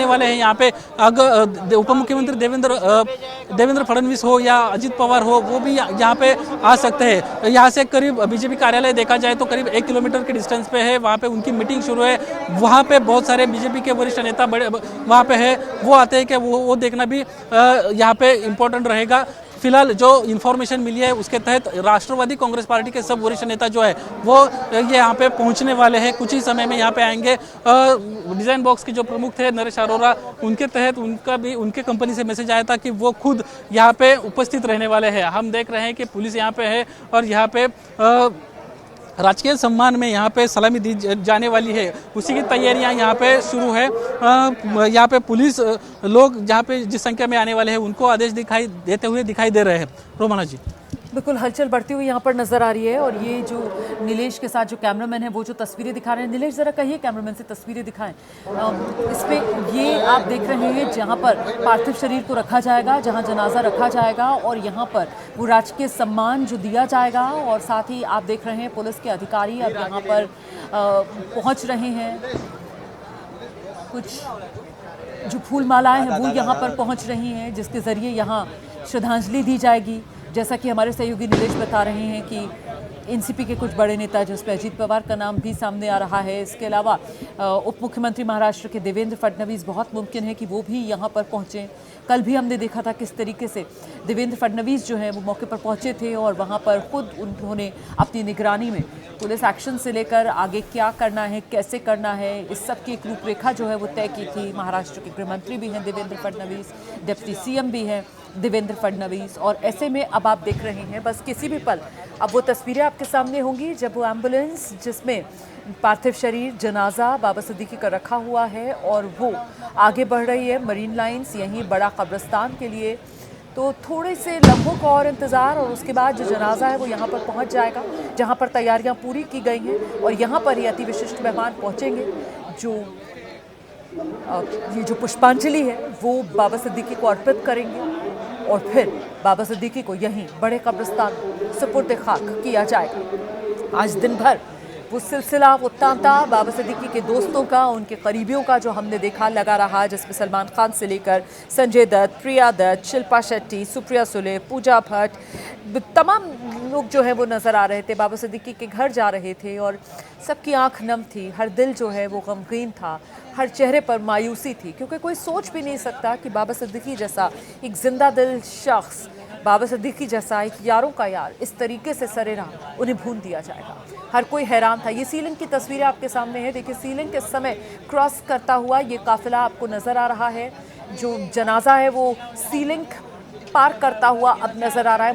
वाले हैं यहाँ पे। अगर उप मुख्यमंत्री देवेंद्र फडणवीस हो या अजीत पवार हो वो भी यहाँ पे आ सकते हैं। यहाँ से करीब बीजेपी कार्यालय देखा जाए तो करीब 1 किलोमीटर के डिस्टेंस पे है, वहाँ पे उनकी मीटिंग शुरू है। वहाँ पे बहुत सारे बीजेपी के वरिष्ठ नेता बड़े वहाँ पे है, वो आते हैं कि वो देखना भी यहाँ पे इम्पोर्टेंट रहेगा। फिलहाल जो इन्फॉर्मेशन मिली है उसके तहत राष्ट्रवादी कांग्रेस पार्टी के सब वरिष्ठ नेता जो है वो ये यहाँ पे पहुँचने वाले हैं, कुछ ही समय में यहाँ पे आएंगे। डिज़ाइन बॉक्स के जो प्रमुख थे नरेश अरोरा, उनके तहत उनके कंपनी से मैसेज आया था कि वो खुद यहाँ पे उपस्थित रहने वाले हैं। हम देख रहे हैं कि पुलिस यहाँ पे है और यहाँ पे राजकीय सम्मान में यहाँ पे सलामी दी जाने वाली है, उसी की तैयारियाँ यहाँ पे शुरू है। यहाँ पे पुलिस लोग जहाँ पे जिस संख्या में आने वाले हैं उनको आदेश देते हुए दिखाई दे रहे हैं। रोमाना जी, बिल्कुल हलचल बढ़ती हुई यहाँ पर नजर आ रही है और ये जो नीलेश के साथ जो कैमरामैन है वो जो तस्वीरें दिखा रहे हैं, नीलेश जरा कहिए कैमरामैन से तस्वीरें दिखाएं। इस पे ये आप देख रहे हैं जहाँ पर पार्थिव शरीर को रखा जाएगा, जहाँ जनाजा रखा जाएगा और यहाँ पर वो राजकीय सम्मान जो दिया जाएगा और साथ ही आप देख रहे हैं पुलिस के अधिकारी अब यहाँ पर पहुँच रहे हैं। कुछ जो फूल मालाएं हैं वो यहाँ पर पहुँच रही हैं जिसके ज़रिए यहाँ श्रद्धांजलि दी जाएगी। जैसा कि हमारे सहयोगी नीलेश बता रहे हैं कि एनसीपी के कुछ बड़े नेता जिसमें अजीत पवार का नाम भी सामने आ रहा है। इसके अलावा उप मुख्यमंत्री महाराष्ट्र के देवेंद्र फडणवीस बहुत मुमकिन है कि वो भी यहाँ पर पहुँचें। कल भी हमने देखा था किस तरीके से देवेंद्र फडणवीस जो है वो मौके पर पहुँचे थे और वहाँ पर खुद उन्होंने अपनी निगरानी में पुलिस एक्शन से लेकर आगे क्या करना है, कैसे करना है, इस सब की एक रूपरेखा जो है वो तय की थी। महाराष्ट्र के गृह मंत्री भी हैं देवेंद्र फडणवीस, डिप्टी सीएम भी हैं देवेंद्र फडणवीस। और ऐसे में अब आप देख रहे हैं बस किसी भी पल अब वो तस्वीरें आपके सामने होंगी जब वो एम्बुलेंस जिसमें पार्थिव शरीर जनाजा बाबा सिद्दीकी का रखा हुआ है और वो आगे बढ़ रही है मरीन लाइन्स यहीं बड़ा कब्रिस्तान के लिए। तो थोड़े से लम्हों का और इंतज़ार और उसके बाद जो जनाजा है वो यहाँ पर पहुँच जाएगा जहाँ पर तैयारियाँ पूरी की गई हैं और यहाँ पर ही अति विशिष्ट मेहमान पहुँचेंगे जो ये जो पुष्पांजलि है वो बाबा सिद्दीकी को अर्पित करेंगे और फिर बाबा सिद्दीकी को यहीं बड़े कब्रिस्तान सुपुर्द खाक किया जाएगा। आज दिन भर वो सिलसिला वो तांता बाबा सिद्दीकी के दोस्तों का, उनके करीबियों का जो हमने देखा लगा रहा, जिसमें सलमान खान से लेकर संजय दत्त, प्रिया दत्त, शिल्पा शेट्टी, सुप्रिया सुले, पूजा भट्ट, तमाम लोग जो है वो नज़र आ रहे थे। बाबा सिद्दीकी के घर जा रहे थे और सबकी आंख नम थी, हर दिल जो है वो गमगीन था, हर चेहरे पर मायूसी थी क्योंकि कोई सोच भी नहीं सकता कि बाबा सिद्दीकी जैसा एक जिंदा दिल शख्स, बाबा सिद्दीकी जैसा एक यारों का यार इस तरीके से सरेराह उन्हें भून दिया जाएगा। हर कोई हैरान था। ये सीलिंग की तस्वीरें आपके सामने है। देखिए सीलिंग के समय क्रॉस करता हुआ ये काफिला आपको नज़र आ रहा है। जो जनाजा है वो सीलिंग पार करता हुआ अब नज़र आ रहा है।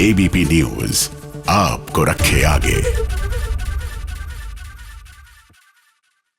एबीपी न्यूज़ आपको रखे आगे।